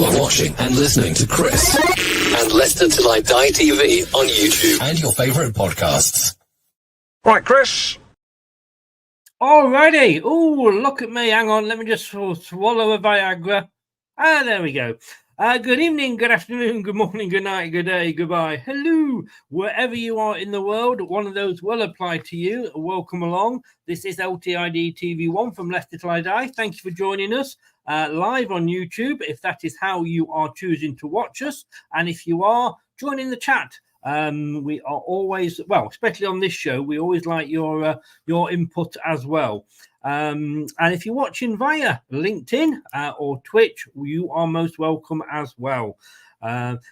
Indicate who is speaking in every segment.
Speaker 1: You are watching and listening to Chris and Leicester Till I Die TV on YouTube and your favourite podcasts.
Speaker 2: Right, Chris.
Speaker 3: Alrighty. Oh, look at me. Hang on. Let me just swallow a Viagra. There we go. Good evening, good afternoon, good morning, good night, good day, goodbye. Hello. Wherever you are in the world, one of those will apply to you. Welcome along. This is LTID TV1 from Leicester Till I Die. Thank you for joining us live on YouTube, if that is how you are choosing to watch us. And if you are, join in the chat. We are always, well, especially on this show, we always like your input as well. And if you're watching via LinkedIn or Twitch, you are most welcome as well.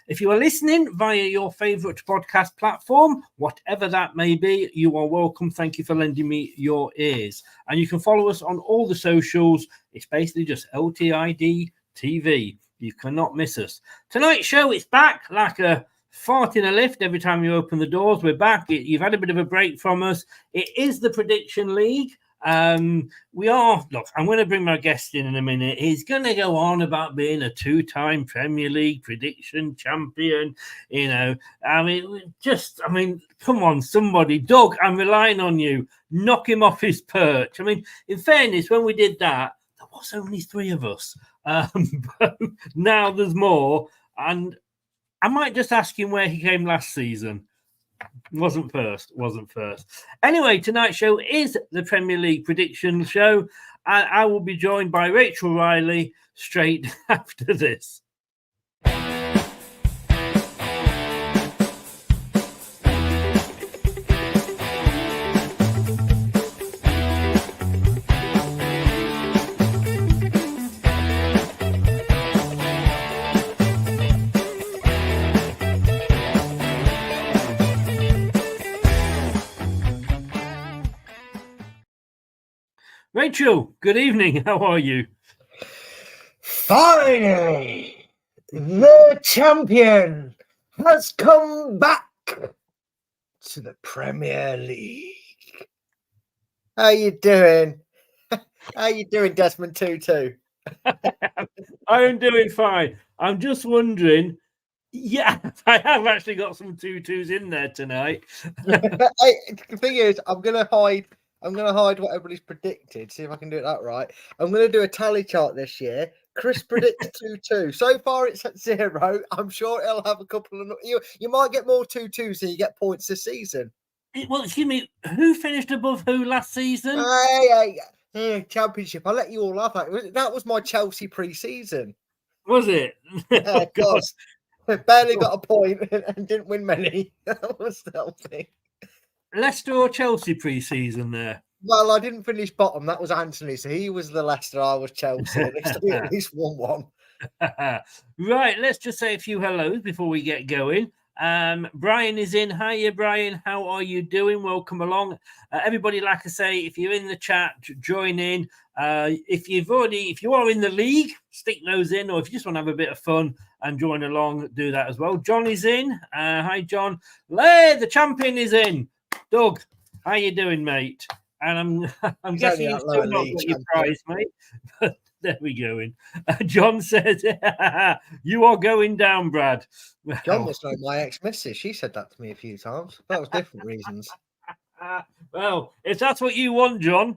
Speaker 3: If you are listening via your favorite podcast platform, whatever that may be, you are welcome. Thank you for lending me your ears. And you can follow us on all the socials. It's basically just LTID TV. You cannot miss us. Tonight's show, it's back like a fart in a lift every time you open the doors. We're back. You've had a bit of a break from us. It is the Prediction League. We are, look, I'm going to bring my guest in a minute. He's going to go on about being a two-time Premier League prediction champion. You know, come on, somebody. Doug, I'm relying on you. Knock him off his perch. I mean, in fairness, when we did that, there was only three of us. But now there's more. And I might just ask him where he came last season. Wasn't first. Anyway, tonight's show is the Premier League prediction show, and I will be joined by Rachel Riley straight after this. Rachel, good evening. How are you?
Speaker 4: Finally, the champion has come back to the Premier League. How you doing? How you doing, Desmond Tutu?
Speaker 3: I'm doing fine. I'm just wondering. Yeah, I have actually got some tutus in there tonight.
Speaker 4: The thing is, I'm gonna hide what everybody's predicted. See if I can do it that right. I'm going to do a tally chart this year. Chris predicts 2-2. So far, it's at 0. I'm sure it'll have a couple of. You might get more 2-2s, so you get points this season.
Speaker 3: Well, excuse me. Who finished above who last season?
Speaker 4: Hey, championship. I'll let you all laugh at it. That was my Chelsea pre-season.
Speaker 3: Was it?
Speaker 4: Yeah, of course. Barely got a point and didn't win many. That was the whole thing.
Speaker 3: Leicester or Chelsea pre-season there?
Speaker 4: Well, I didn't finish bottom. That was Anthony. So he was the Leicester. I was Chelsea. At least 1-1.
Speaker 3: Right. Let's just say a few hellos before we get going. Brian is in. Hiya, Brian. How are you doing? Welcome along. Everybody, like I say, if you're in the chat, join in. If you are in the league, stick those in. Or if you just want to have a bit of fun and join along, do that as well. John is in. Hi, John. The champion is in. Doug, how you doing, mate? And I'm guessing you've still not got your prize, mate. But there we go. John says, you are going down, Brad.
Speaker 4: John must know my ex-missus. She said that to me a few times. That was different reasons.
Speaker 3: Well, if that's what you want, John,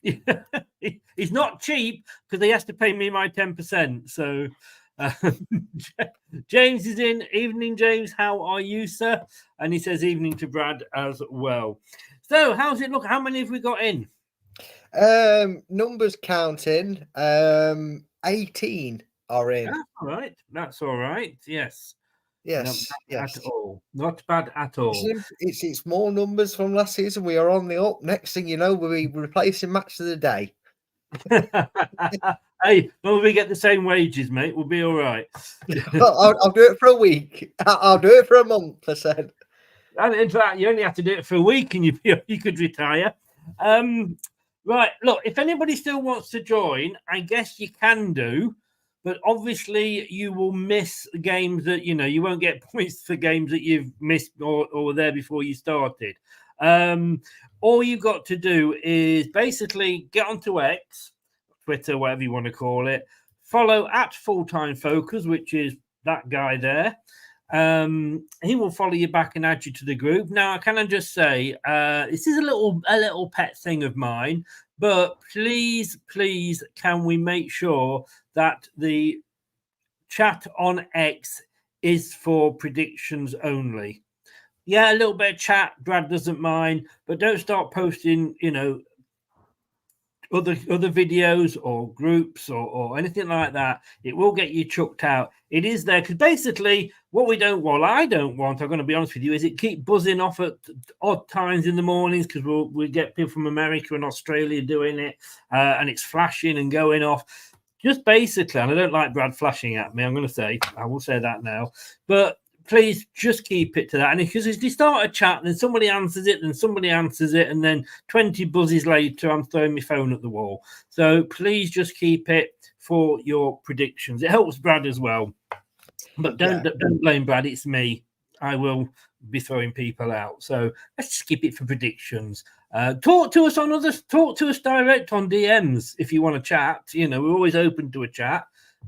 Speaker 3: he's not cheap because he has to pay me my 10%. So James is in. Evening, James. How are you, sir? And he says evening to Brad as well. So how's it look? How many have we got in?
Speaker 4: Numbers counting. 18 are in.
Speaker 3: That's all right. Yes.
Speaker 4: Yes.
Speaker 3: Not bad at all.
Speaker 4: It's more numbers from last season. We are on the up. Next thing you know, we'll be replacing match of the day.
Speaker 3: Hey, well, we get the same wages, mate. We'll be all right.
Speaker 4: I'll do it for a week. I'll do it for a month, I said.
Speaker 3: And in fact, you only have to do it for a week and you could retire. Right, look, if anybody still wants to join, I guess you can do. But obviously, you will miss games that, you won't get points for games that you've missed or were there before you started. All you've got to do is basically get onto X, Twitter, whatever you want to call it, follow at Full-Time Focus, which is that guy there. He will follow you back and add you to the group. Now, can I just say, this is a little pet thing of mine, but please, can we make sure that the chat on X is for predictions only? Yeah, a little bit of chat, Brad doesn't mind, but don't start posting, other videos or groups or anything like that. It will get you chucked out. It is there because basically what I don't want, I'm going to be honest with you, is it keep buzzing off at odd times in the mornings because we'll get people from America and Australia doing it, and it's flashing and going off. Just basically, and I don't like Brad flashing at me, I will say that now, but please just keep it to that. And because if you start a chat, then somebody answers it, and then 20 buzzes later, I'm throwing my phone at the wall. So please just keep it for your predictions. It helps Brad as well. But don't blame Brad, it's me. I will be throwing people out. So let's just keep it for predictions. Talk to us direct on DMs if you want to chat. We're always open to a chat.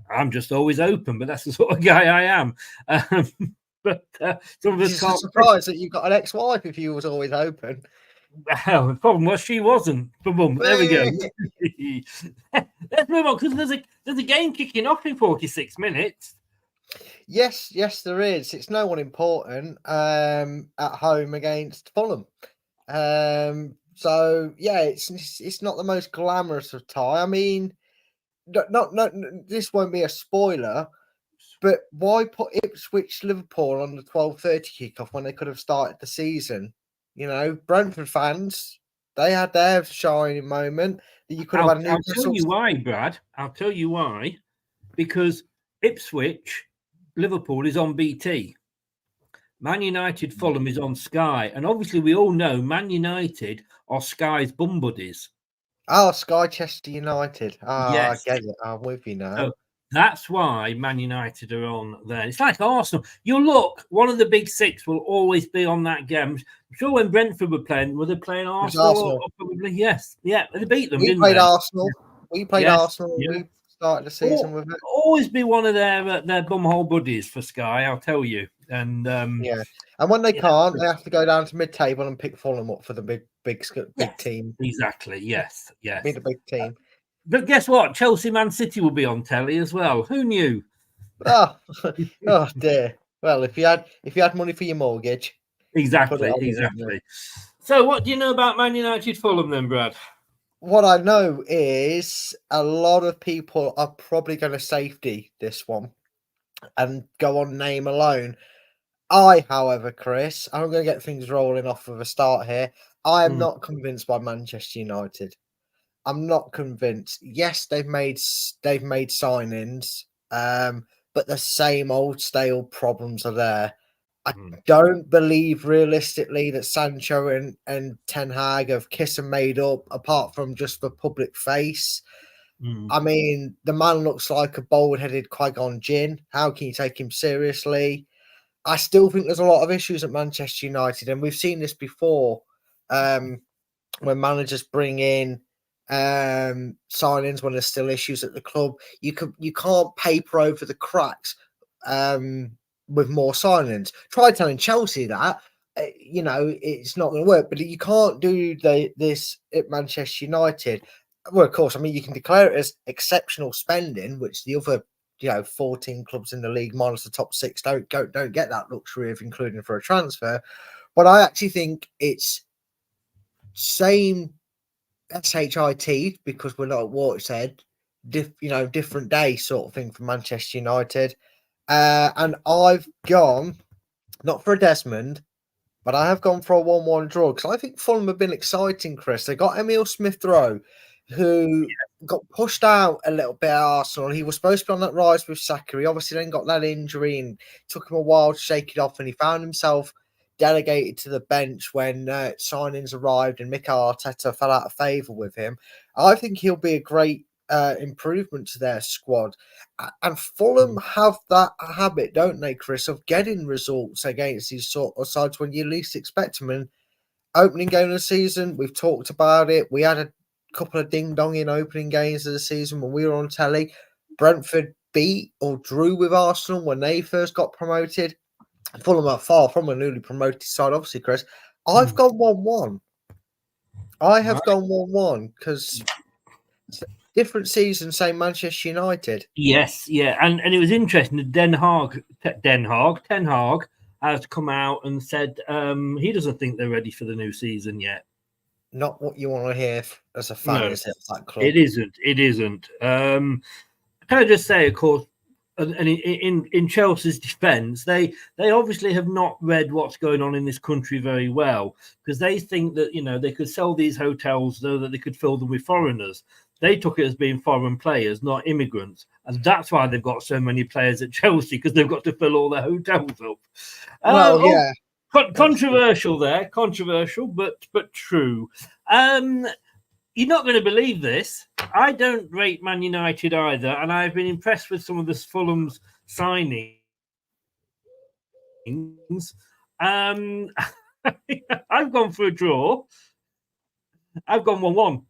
Speaker 3: I'm just always open, but that's the sort of guy I am. But some of us can't.
Speaker 4: Surprised that you've got an ex-wife if you was always open.
Speaker 3: Well, the problem was she wasn't. Boom. There we go. Let's move on because there's a game kicking off in 46 minutes.
Speaker 4: Yes, there is. It's no one important at home against Fulham. So yeah, it's not the most glamorous of tie. I mean, not this won't be a spoiler. But why put Ipswich Liverpool on the 12:30 kickoff when they could have started the season? Brentford fans, they had their shining moment. You could have had
Speaker 3: I'll tell you why, Brad. I'll tell you why. Because Ipswich Liverpool is on BT. Man United Fulham is on Sky. And obviously we all know Man United are Sky's bum buddies.
Speaker 4: Oh, Sky Chester United.
Speaker 3: Yes.
Speaker 4: I get it. I'm with you now.
Speaker 3: So that's why Man United are on there. It's like Arsenal. You look, one of the big six will always be on that game. I'm sure when Brentford were they playing Arsenal? Or probably, yes. Yeah, they beat them, didn't they?
Speaker 4: Arsenal. We played Arsenal.
Speaker 3: Yeah.
Speaker 4: We started the season with it.
Speaker 3: Always be one of their bumhole buddies for Sky, I'll tell you. And
Speaker 4: yeah. And when they can't, they have to go down to mid-table and pick Fulham up for the big team.
Speaker 3: Exactly, yes.
Speaker 4: Be the big team.
Speaker 3: But guess what? Chelsea Man City will be on telly as well. Who knew?
Speaker 4: Oh dear. Well, if you had money for your mortgage.
Speaker 3: Exactly. So what do you know about Man United Fulham then, Brad?
Speaker 4: What I know is a lot of people are probably going to safety this one and go on name alone. However, Chris, I'm going to get things rolling off with a start here. I am not convinced by Manchester United. I'm not convinced. Yes, they've made signings, but the same old stale problems are there. I don't believe realistically that Sancho and Ten Hag have kissed and made up, apart from just the public face. I mean, the man looks like a bald-headed Qui-Gon Jinn. How can you take him seriously? I still think there's a lot of issues at Manchester United, and we've seen this before when managers bring in signings when there's still issues at the club. You can't paper over the cracks with more signings. Try telling Chelsea that it's not going to work, but you can't do this at Manchester United. Well, of course, I mean you can declare it as exceptional spending, which the other 14 clubs in the league minus the top 6 don't get that luxury of including for a transfer. But I actually think it's same SHIT because we're not at Watershed, different day sort of thing for Manchester United. And I've gone not for a Desmond, but I have gone for a 1-1 draw because I think Fulham have been exciting, Chris. They got Emile Smith-Rowe, who got pushed out a little bit at Arsenal. He was supposed to be on that rise with Saka. He obviously then got that injury and it took him a while to shake it off, and he found himself delegated to the bench when signings arrived and Mikel Arteta fell out of favour with him. I think he'll be a great improvement to their squad. And Fulham have that habit, don't they, Chris, of getting results against these sort of sides when you least expect them. And opening game of the season, we've talked about it. We had a couple of ding-dong in opening games of the season when we were on telly. Brentford beat or drew with Arsenal when they first got promoted. Fulham are far from a newly promoted side, obviously, Chris. I've gone 1-1. I have gone 1-1 because different season, same Manchester United.
Speaker 3: Yes, yeah, and it was interesting that Ten Hag has come out and said he doesn't think they're ready for the new season yet.
Speaker 4: Not what you want to hear as a fan,
Speaker 3: No,
Speaker 4: is it? That club.
Speaker 3: It isn't. It isn't. Can I just say, of course, and in Chelsea's defence, they obviously have not read what's going on in this country very well, because they think that they could sell these hotels so that they could fill them with foreigners. They took it as being foreign players, not immigrants, and that's why they've got so many players at Chelsea, because they've got to fill all their hotels up.
Speaker 4: Well, yeah,
Speaker 3: controversial there, but true. You're not going to believe this. I don't rate Man United either, and I've been impressed with some of this Fulham's signings. I've gone for a draw. I've gone 1-1.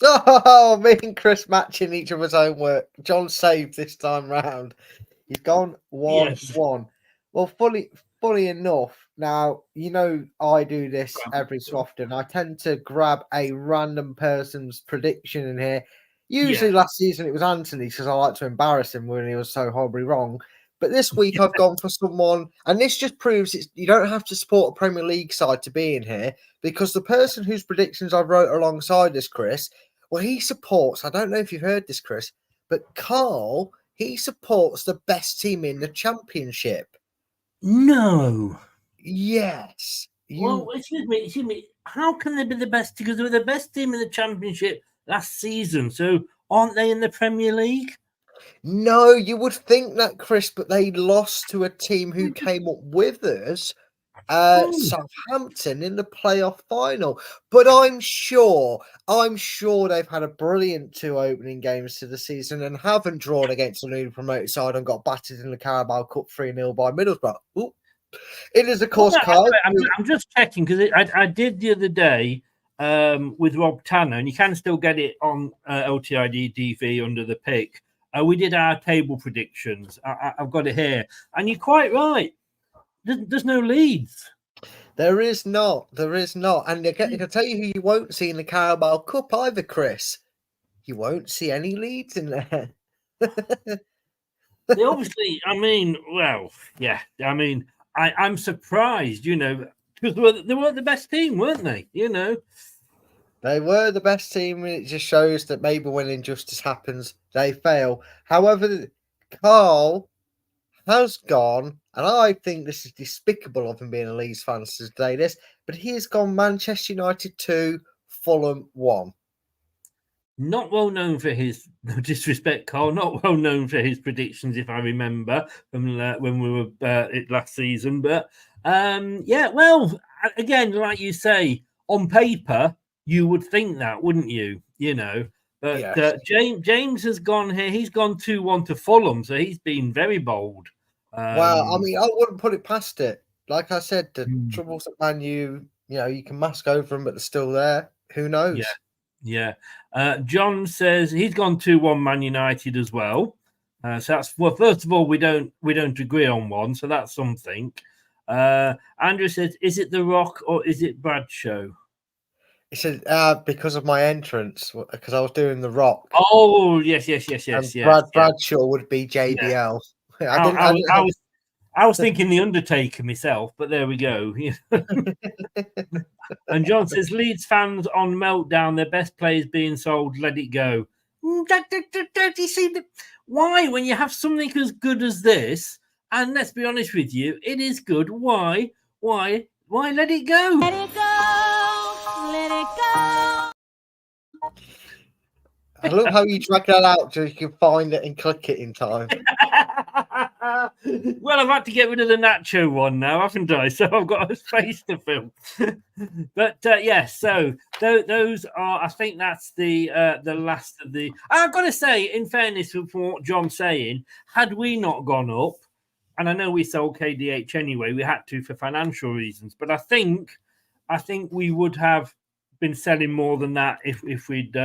Speaker 4: Oh, me and Chris matching each other's own work. John saved this time round. He's gone 1-1. Yes. Well, funny enough, now, I do this every so often. I tend to grab a random person's prediction in here. Usually last season it was Anthony, because I like to embarrass him when he was so horribly wrong. But this week I've gone for someone, and this just proves you don't have to support a Premier League side to be in here, because the person whose predictions I wrote alongside this, Chris, well, he supports, I don't know if you've heard this, Chris, but Carl, he supports the best team in the Championship.
Speaker 3: No.
Speaker 4: Yes.
Speaker 3: Well, excuse me. How can they be the best? Because they were the best team in the Championship last season. So aren't they in the Premier League?
Speaker 4: No, you would think that, Chris, but they lost to a team who came up with us, Southampton, in the playoff final. But I'm sure they've had a brilliant 2 opening games to the season and haven't drawn against a newly promoted side and got battered in the Carabao Cup 3-0 by Middlesbrough. Ooh. It is, of course, Carl.
Speaker 3: I'm just checking, because I did the other day with Rob Tanner, and you can still get it on LTID DV under the pick. We did our table predictions. I've got it here. And you're quite right. There's no leads.
Speaker 4: There is not. And I can tell you who you won't see in the Carabao Cup either, Chris. You won't see any leads in there.
Speaker 3: They obviously, I'm surprised, because they were the best team, weren't they?
Speaker 4: They were the best team, and it just shows that maybe when injustice happens, they fail. However, Carl has gone, and I think this is despicable of him being a Leeds fan to say this, but he has gone Manchester United 2, Fulham 1.
Speaker 3: Not well known for his, no disrespect, Carl, not well known for his predictions, if I remember, from when we were last season. But well, again, like you say, on paper, you would think that, wouldn't you? But yes. James has gone here. He's gone 2-1 to Fulham, so he's been very bold.
Speaker 4: Well, I mean, I wouldn't put it past it. Like I said, the troubles at Man U, you can mask over them, but they're still there. Who knows?
Speaker 3: Yeah. John says he's gone 2-1 Man United as well. So that's, well, first of all, we don't agree on one, so that's something. Andrew says, is it The Rock or is it Bradshaw?
Speaker 4: He said, because of my entrance, because I was doing The Rock.
Speaker 3: Oh, yes.
Speaker 4: Bradshaw would be JBL.
Speaker 3: Yeah. I was thinking The Undertaker myself, but there we go. And John says, Leeds fans on meltdown, their best players being sold, let it go. Don't you see why, when you have something as good as this, and let's be honest with you, it is good. Why let it go?
Speaker 5: Let it go. Let it go.
Speaker 4: I love how you drag that out so you can find it and click it in time.
Speaker 3: Well, I've had to get rid of the Nacho one now, haven't I? So I've got a space to fill. But yes, so those are. I think that's the last of the. I've got to say, in fairness from what John's saying, had we not gone up, and I know we sold KDH anyway, we had to for financial reasons. But I think we would have been selling more than that if we'd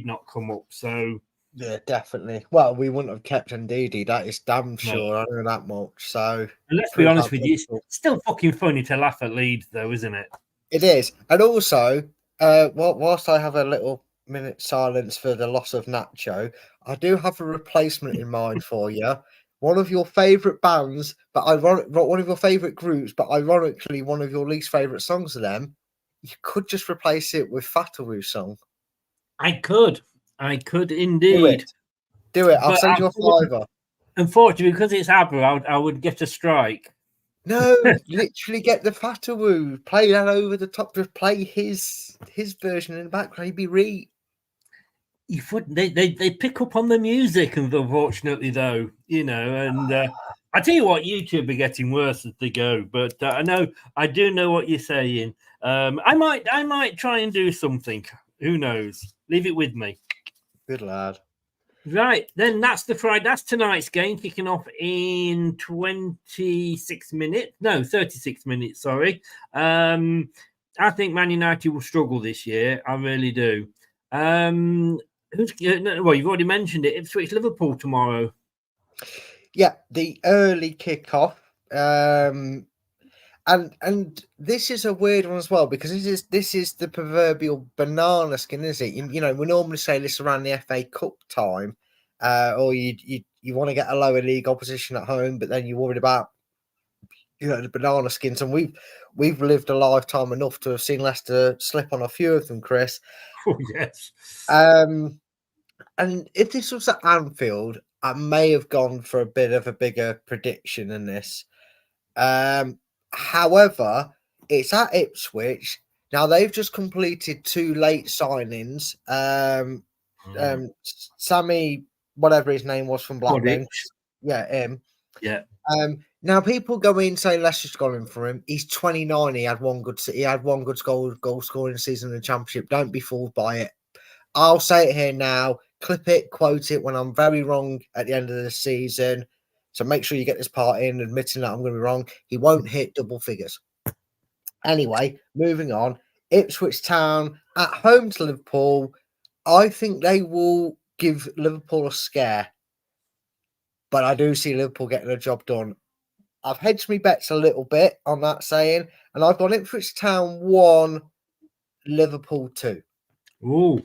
Speaker 3: not come up. So
Speaker 4: Yeah, definitely. Well, we wouldn't have kept Ndidi. That is damn
Speaker 3: No.
Speaker 4: sure. I know that much. So,
Speaker 3: And let's be
Speaker 4: prove
Speaker 3: honest
Speaker 4: how
Speaker 3: with you, it's
Speaker 4: difficult
Speaker 3: still fucking funny to laugh at Leeds, though, isn't it?
Speaker 4: it is. And also, whilst I have a little minute silence for the loss of Nacho, I do have a replacement in mind for you. One of your favourite bands, but one of your favourite groups, but ironically, one of your least favourite songs of them. You could just replace it with Fatawu song.
Speaker 3: I could
Speaker 4: Do
Speaker 3: indeed.
Speaker 4: it. Do it. I'll
Speaker 3: But
Speaker 4: send you a fiver.
Speaker 3: unfortunately, because it's ABBA, I would get a strike.
Speaker 4: No, literally get the Fatawu. Play that over the top. Just play his version in the background. He'd be
Speaker 3: You would, they pick up on the music, and unfortunately, though, and I tell you what, YouTube are getting worse as they go. But I do know what you're saying. I might try and do something. Who knows? Leave it with me.
Speaker 4: good lad.
Speaker 3: Right, then that's that's tonight's game kicking off in 26 minutes. No, 36 minutes, sorry. I think Man United will struggle this year. I really do. Well, you've already mentioned it. Ipswich Liverpool tomorrow.
Speaker 4: Yeah, the early kickoff. And this is a weird one as well, because this is the proverbial banana skin, is it? You know, we normally say this around the FA Cup time, or you want to get a lower league opposition at home, but then you're worried about the banana skins, and we've lived a lifetime enough to have seen Leicester slip on a few of them, Chris.
Speaker 3: Oh yes.
Speaker 4: And if this was at Anfield, I may have gone for a bit of a bigger prediction than this. However, it's at Ipswich. Now they've just completed 2 late signings. Sammy, whatever his name was from Blackburn. Yeah, him.
Speaker 3: Yeah.
Speaker 4: Now people go in say Leicester's gone in for him. He's 29. He had one good goal scoring season in the Championship. Don't be fooled by it. I'll say it here now. Clip it, quote it when I'm very wrong at the end of the season. So make sure you get this part in, admitting that I'm going to be wrong. He won't hit double figures. Anyway, moving on. Ipswich Town at home to Liverpool. I think they will give Liverpool a scare. But I do see Liverpool getting a job done. I've hedged my bets a little bit on that saying, and I've gone Ipswich Town 1, Liverpool 2.
Speaker 3: Oh,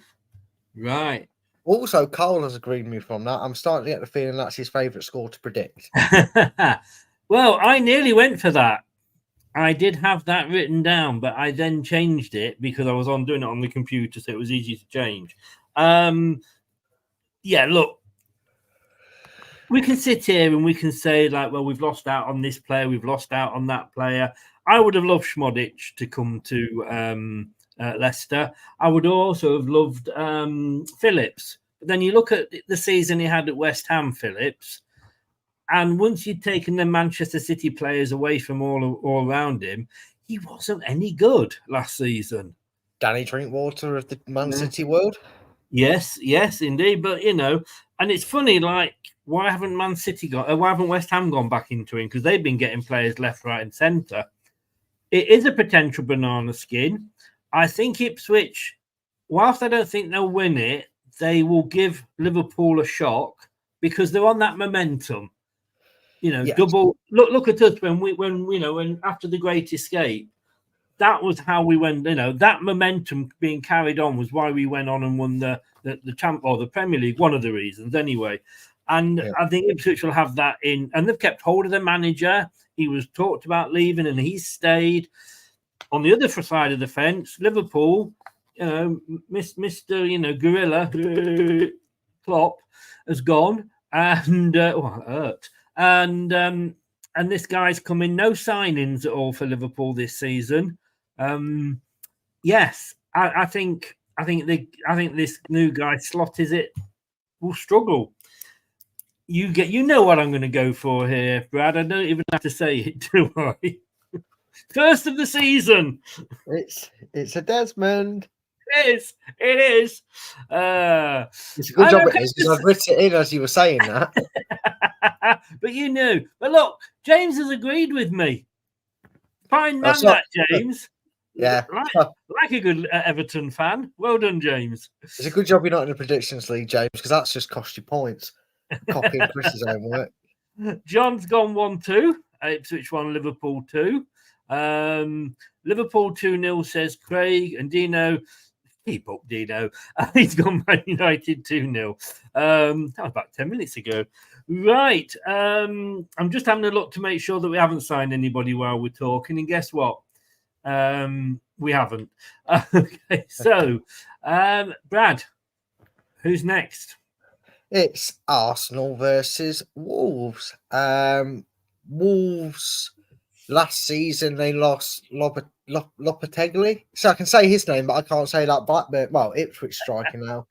Speaker 3: right.
Speaker 4: Also, Cole has agreed with me from that. I'm starting to get the feeling that's his favourite score to predict.
Speaker 3: Well, I nearly went for that. I did have that written down, but I then changed it because I was doing it on the computer, so it was easy to change. Yeah, look, we can sit here and we can say, like, well, we've lost out on this player, we've lost out on that player. I would have loved Schmodic to come to Leicester. I would also have loved Phillips. But then you look at the season he had at West Ham, Phillips, and once you'd taken the Manchester City players away from all around him, he wasn't any good last season.
Speaker 4: Danny Drinkwater of the Man City world?
Speaker 3: Yes, indeed. But, and it's funny, like, why haven't why haven't West Ham gone back into him? Because they've been getting players left, right, and centre. It is a potential banana skin. I think Ipswich, whilst I don't think they'll win it, they will give Liverpool a shock because they're on that momentum. Yes. Double. Look at us when after the Great Escape, that was how we went. That momentum being carried on was why we went on and won the champ or the Premier League. One of the reasons, anyway. And I think Ipswich will have that in, and they've kept hold of the manager. He was talked about leaving, and he's stayed. On the other side of the fence, Liverpool, Mr. Gorilla Klopp has gone, and hurt. And this guy's come in, no signings at all for Liverpool this season. Yes, I think this new guy will struggle. You know what I'm going to go for here, Brad. I don't even have to say it, do I? First of the season.
Speaker 4: It's a Desmond.
Speaker 3: It is. It's
Speaker 4: a good job it is, because I've written it in as you were saying that.
Speaker 3: But you knew. But look, James has agreed with me. Fine man, that James.
Speaker 4: Yeah.
Speaker 3: Like a good Everton fan. Well done, James.
Speaker 4: It's a good job you're not in the predictions league, James, because that's just cost you points. Copying Chris's homework.
Speaker 3: John's gone 1-2. Ipswich 1, Liverpool 2. Liverpool 2-0, says Craig. And Dino, keep up, Dino. He's gone Man United 2-0. That was about 10 minutes ago. Right. I'm just having a look to make sure that we haven't signed anybody while we're talking. And guess what? We haven't. Okay, so Brad, who's next?
Speaker 4: It's Arsenal versus Wolves. Wolves last season they lost Lopetegui. So I can say his name, but I can't say that back. But well, Ipswich striker now.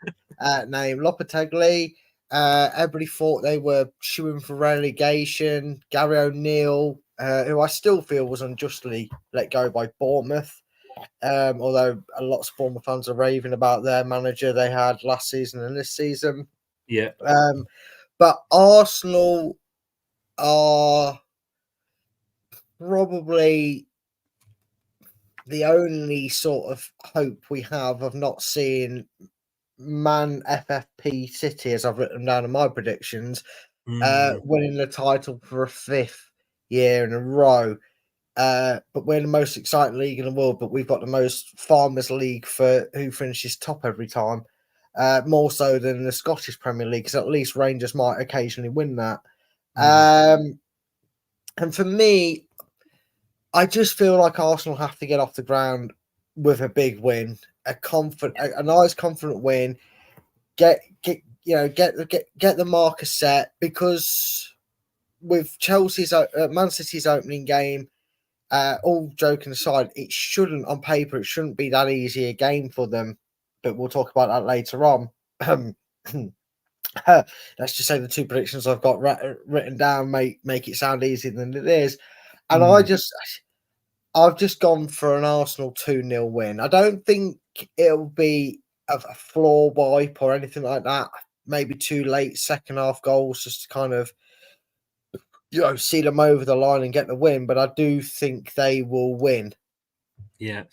Speaker 4: Name Lopetegui. Everybody thought they were shooing for relegation. Gary O'Neill, who I still feel was unjustly let go by Bournemouth. Although a lot of Bournemouth fans are raving about their manager they had last season and this season.
Speaker 3: Yeah.
Speaker 4: But Arsenal are probably the only sort of hope we have of not seeing Man FFP City, as I've written down in my predictions, winning the title for a 5th year in a row. But we're the most exciting league in the world, but we've got the most Farmers League for who finishes top every time. More so than the Scottish Premier League, because at least Rangers might occasionally win that. And for me, I just feel like Arsenal have to get off the ground with a big win, a nice confident win. Get the marker set, because with Chelsea's Man City's opening game, all joking aside, it shouldn't on paper it shouldn't be that easy a game for them. But we'll talk about that later on. Let's just say the two predictions I've got written down make it sound easier than it is. And I've just gone for an Arsenal 2-0 win. I don't think it'll be a floor wipe or anything like that. Maybe 2 late second half goals just to kind of see them over the line and get the win. But I do think they will win.
Speaker 3: Yeah.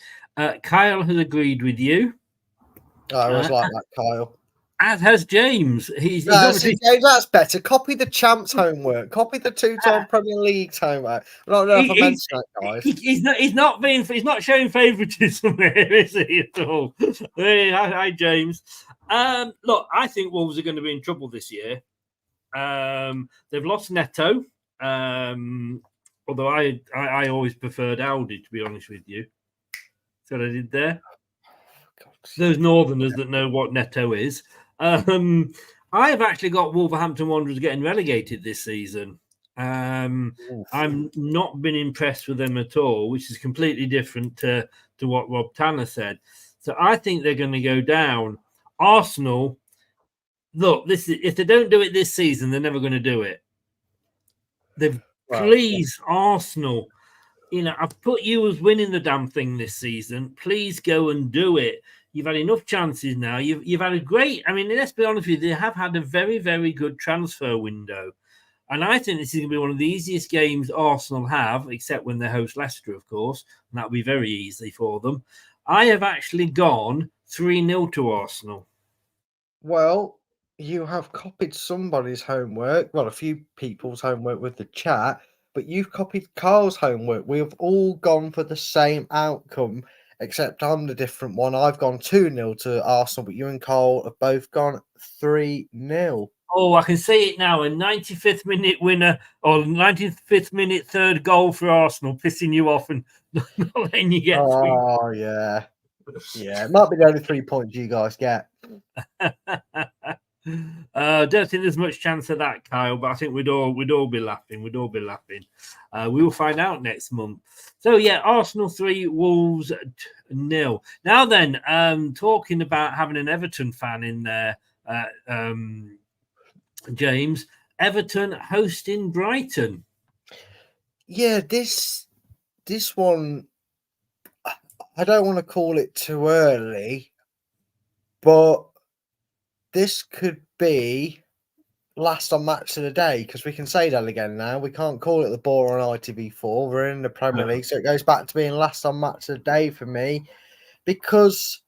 Speaker 3: Kyle has agreed with you.
Speaker 4: I always like that, Kyle.
Speaker 3: As has James. He's
Speaker 4: James, that's better. Copy the champs' homework. Copy the 2-time Premier League's homework. I don't know if I mentioned that, guys.
Speaker 3: He's not showing favouritism here, is he at all? Hey, hi, James. Look, I think Wolves are going to be in trouble this year. They've lost Neto. Although I always preferred Aldi, to be honest with you. See what I did there? Those Northerners that know what Neto is. I have actually got Wolverhampton Wanderers getting relegated this season. I'm not been impressed with them at all, which is completely different to what Rob Tanner said. So I think they're going to go down. Arsenal, look, if they don't do it this season, they're never going to do it. Please, Arsenal, I've put you as winning the damn thing this season. Please go and do it. You've had enough chances now. You've had a great, let's be honest with you, they have had a very, very good transfer window. And I think this is going to be one of the easiest games Arsenal have, except when they host Leicester, of course. And that'll be very easy for them. I have actually gone 3-0 to Arsenal.
Speaker 4: Well, you have copied somebody's homework. Well, a few people's homework with the chat. But you've copied Carl's homework. We've all gone for the same outcome, except I'm the different one. I've gone 2-0 to Arsenal, but you and Carl have both gone 3-0.
Speaker 3: Oh, I can see it now. A 95th minute winner or 95th minute third goal for Arsenal, pissing you off and not letting you get 3.
Speaker 4: Oh, yeah. Yeah, it might be the only 3 points you guys get.
Speaker 3: Don't think there's much chance of that, Kyle, but I think we'd all be laughing. We will find out next month. So yeah, Arsenal 3, Wolves 0. Now then, talking about having an Everton fan in there, James, Everton hosting Brighton.
Speaker 4: Yeah, this one, I don't want to call it too early, but this could be last on match of the day, because we can say that again now. We can't call it the ball on ITV4. We're in the Premier League, so it goes back to being last on match of the day for me, because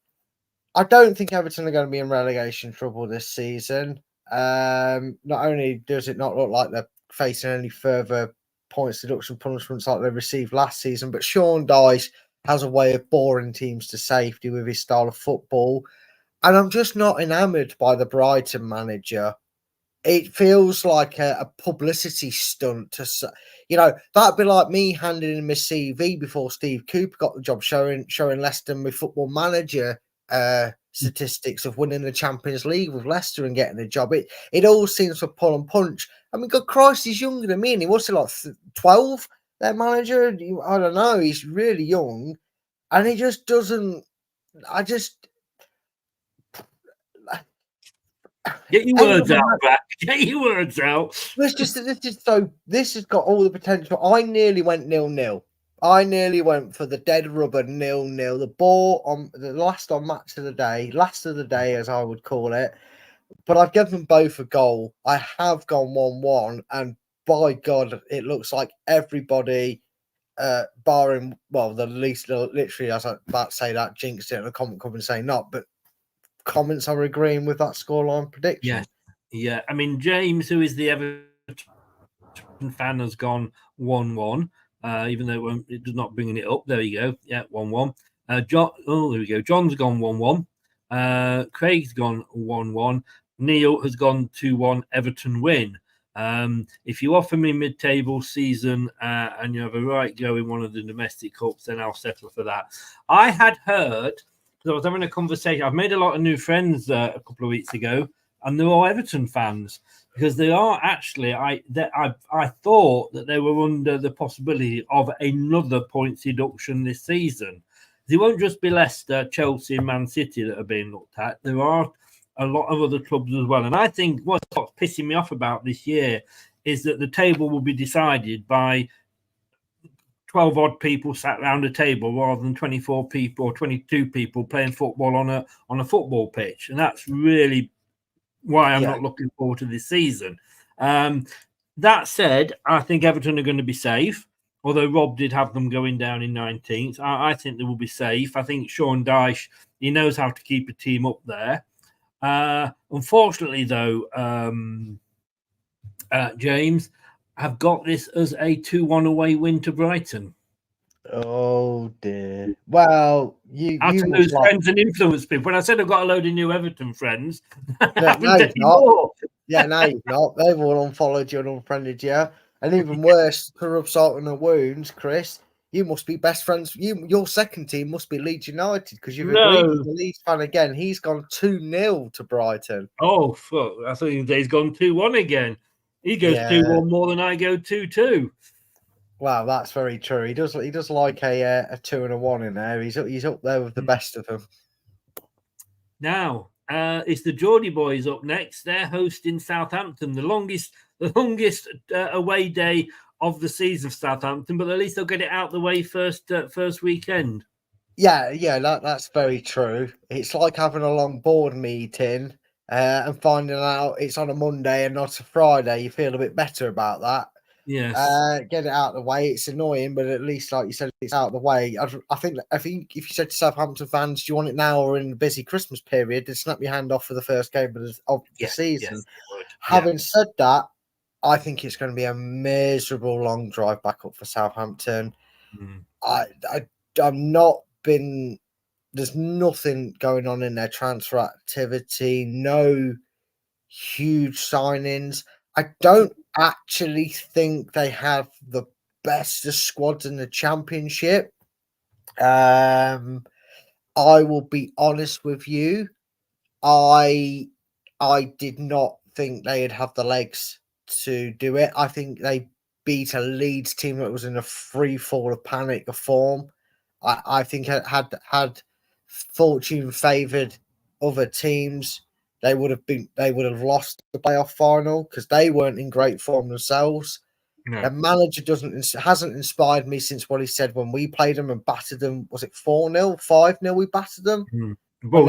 Speaker 4: I don't think Everton are going to be in relegation trouble this season. Not only does it not look like they're facing any further points deduction punishments like they received last season, but Sean Dyche has a way of boring teams to safety with his style of football. And I'm just not enamoured by the Brighton manager. It feels like a publicity stunt that'd be like me handing in my CV before Steve Cooper got the job, showing Leicester my football manager statistics of winning the Champions League with Leicester and getting a job. It all seems to pull and punch. I mean, God Christ, he's younger than me, and he was like 12. Their manager, I don't know, he's really young, and he just doesn't.
Speaker 3: Get your words out, Brad. Get your words out.
Speaker 4: This has got all the potential. I nearly went 0-0. I nearly went for the dead rubber 0-0. The ball on the last match of the day, as I would call it. But I've given them both a goal. I have gone 1-1, and by God, it looks like everybody, barring the least literally, as I was about to say that, jinxed it, and a comment coming saying not, but comments are agreeing with that scoreline prediction.
Speaker 3: Yes. Yeah. I mean, James, who is the Everton fan, has gone 1-1, even though it does not bringing it up. There you go. Yeah, 1-1. John, there we go. John's gone 1-1. Craig's gone 1-1. Neil has gone 2-1. Everton win. If you offer me mid-table season and you have a right go in one of the domestic cups, then I'll settle for that. I had heard, because I was having a conversation, I've made a lot of new friends a couple of weeks ago, and they're all Everton fans, because they are actually, I thought that they were under the possibility of another points deduction this season. It won't just be Leicester, Chelsea, and Man City that are being looked at. There are a lot of other clubs as well. And I think what's pissing me off about this year is that the table will be decided by 12 odd people sat around a table rather than 24 people or 22 people playing football on a football pitch. And that's really why I'm not looking forward to this season. That said, I think Everton are going to be safe. Although Rob did have them going down in 19th, I think they will be safe. I think Sean Dyche, he knows how to keep a team up there. Unfortunately, though, James, have got this as a 2-1 away win to Brighton.
Speaker 4: Oh dear. Well, you
Speaker 3: lose friends and influence people. When I said I've got a load of new Everton friends,
Speaker 4: no, you've not. Yeah, no, you've not. They've all unfollowed you and unfriended you. And even worse, to rub salt in the wounds, Chris, you must be best friends. Your second team must be Leeds United, because you've agreed with the Leeds fan again. He's gone 2-0 to Brighton.
Speaker 3: Oh, fuck. I thought he's gone 2-1 again. He goes 2-1 more than I go 2-2.
Speaker 4: Wow, that's very true. He does like a 2 and a 1 in there. He's up there with the best of them.
Speaker 3: Now, it's the Geordie boys up next. They're hosting Southampton, the longest away day of the season for Southampton, but at least they'll get it out the way first weekend.
Speaker 4: Yeah, that's very true. It's like having a long board meeting and finding out it's on a Monday and not a Friday. You feel a bit better about that.
Speaker 3: Yes.
Speaker 4: Get it out of the way. It's annoying, but at least, like you said, it's out of the way. I think if you said to Southampton fans, do you want it now or in the busy Christmas period, they'd snap your hand off for the first game of the season. Yes, having said that, I think it's going to be a miserable long drive back up for Southampton. I'm not been. There's nothing going on in their transfer activity. No huge signings. I don't actually think they have the best of squads in the Championship. I will be honest with you. I did not think they'd have the legs to do it. I think they beat a Leeds team that was in a free fall of panic of form. I think had fortune favoured other teams, they would have lost the playoff final, because they weren't in great form themselves. No. The manager hasn't inspired me since what he said when we played them and battered them. Was it 4-0, 5-0? We battered them.
Speaker 3: Well,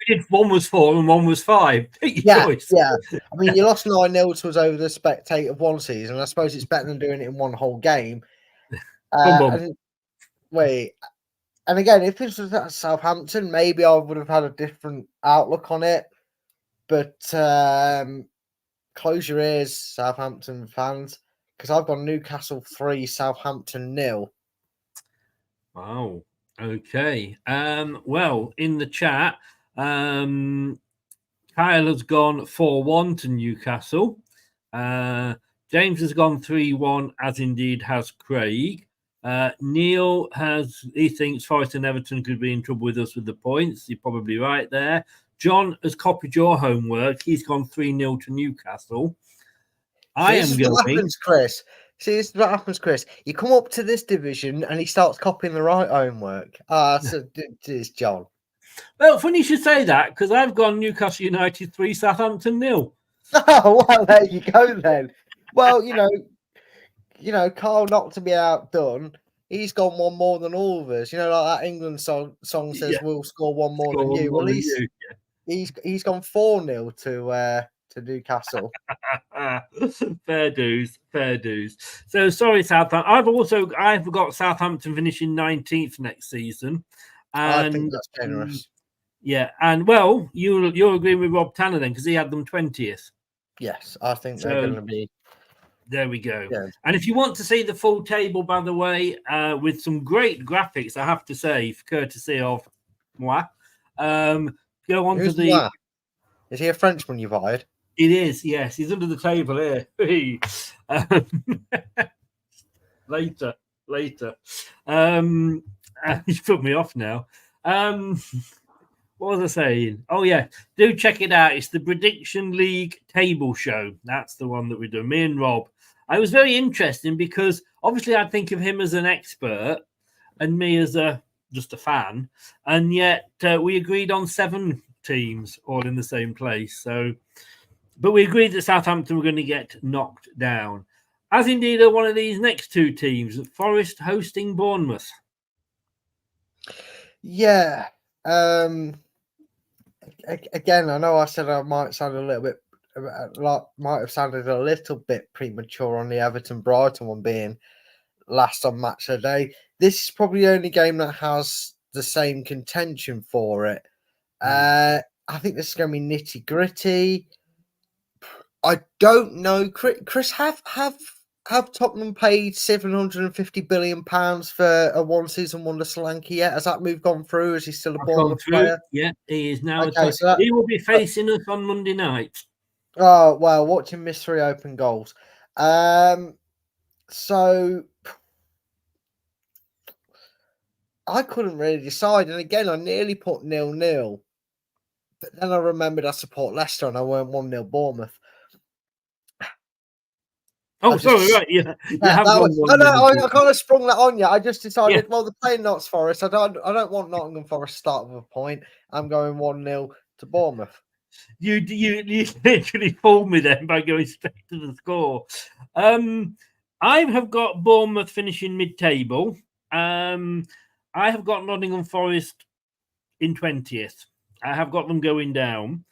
Speaker 3: We did 1 was 4 and 1 was 5. Take your
Speaker 4: Yeah,
Speaker 3: choice.
Speaker 4: yeah. I mean, you lost 9-0 to us over the spectate of one season. I suppose it's better than doing it in one whole game.
Speaker 3: Bum.
Speaker 4: And again, if this was at Southampton, maybe I would have had a different outlook on it. But close your ears, Southampton fans, because I've got Newcastle 3, Southampton 0.
Speaker 3: Wow. Okay. Well, in the chat, Kyle has gone 4-1 to Newcastle. James has gone 3-1, as indeed has Craig. Neil he thinks Forest and Everton could be in trouble with us with the points. You're probably right there. John has copied your homework. He's gone 3-0 to Newcastle.
Speaker 4: This is what happens, Chris. See, this is what happens, Chris. You come up to this division and he starts copying the right homework. So it's John.
Speaker 3: Well, funny you should say that, because I've gone Newcastle United 3, Southampton 0.
Speaker 4: Oh, well, there you go then. Well, you know, Carl not to be outdone. He's gone one more than all of us. You know, like that England song says, "We'll score one more than you." Well, he's gone 4-0 to Newcastle.
Speaker 3: Fair dues. So sorry, Southampton. I've got Southampton finishing 19th next season. And,
Speaker 4: I think that's generous.
Speaker 3: Yeah, and well, you're agreeing with Rob Tanner then, because he had them 20th.
Speaker 4: Yes, I think they're going to be.
Speaker 3: There we go.
Speaker 4: Yeah.
Speaker 3: And if you want to see the full table, by the way, with some great graphics, I have to say, courtesy of moi, go on to the.
Speaker 4: Moi? Is he a Frenchman you've hired?
Speaker 3: It is, yes. He's under the table here. Later. He's put me off now. What was I saying? Oh, yeah. Do check it out. It's the Prediction League table show. That's the one that we do. Me and Rob. I was very interesting because obviously I think of him as an expert and me as just a fan. And yet we agreed on 7 teams all in the same place. But we agreed that Southampton were going to get knocked down. As indeed are one of these next 2 teams, Forest hosting Bournemouth.
Speaker 4: Yeah. Again, I know I said I might sound a little bit, might have sounded a little bit premature on the Everton Brighton one being last on match of the day. This is probably the only game that has the same contention for it. I think this is going to be nitty gritty. I don't know, Chris. Have Tottenham paid £750 billion for a one-season wonder Solanke yet? Has that move gone through? Is he still a Bournemouth player?
Speaker 3: Yeah, he is now.
Speaker 4: Okay,
Speaker 3: he will be facing us on Monday night.
Speaker 4: Oh, well, watch him miss 3 open goals. So I couldn't really decide. And again, I nearly put 0-0. But then I remembered I support Leicester and I went 1-0 Bournemouth.
Speaker 3: Oh, sorry, right. Yeah,
Speaker 4: I kind of sprung that on you. I just decided, well, they're playing Notts Forest. I don't want Nottingham Forest to start with a point. I'm going 1-0 to Bournemouth.
Speaker 3: You literally fooled me then by going straight to the score. I have got Bournemouth finishing mid-table. I have got Nottingham Forest in 20th. I have got them going down.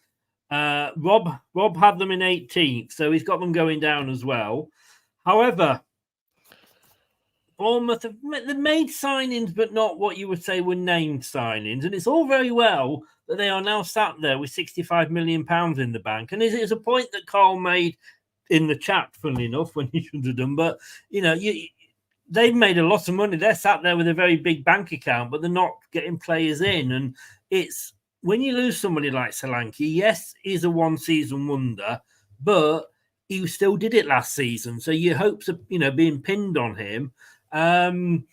Speaker 3: Rob had them in 18th, so he's got them going down as well. However, Bournemouth have made signings, but not what you would say were named signings. And it's all very well that they are now sat there with £65 million in the bank. And it's a point that Carl made in the chat, funnily enough, when he should have done. But, you know, they've made a lot of money. They're sat there with a very big bank account, but they're not getting players in. And it's when you lose somebody like Solanke, yes, he's a one-season wonder, but he still did it last season. So your hopes are, being pinned on him. And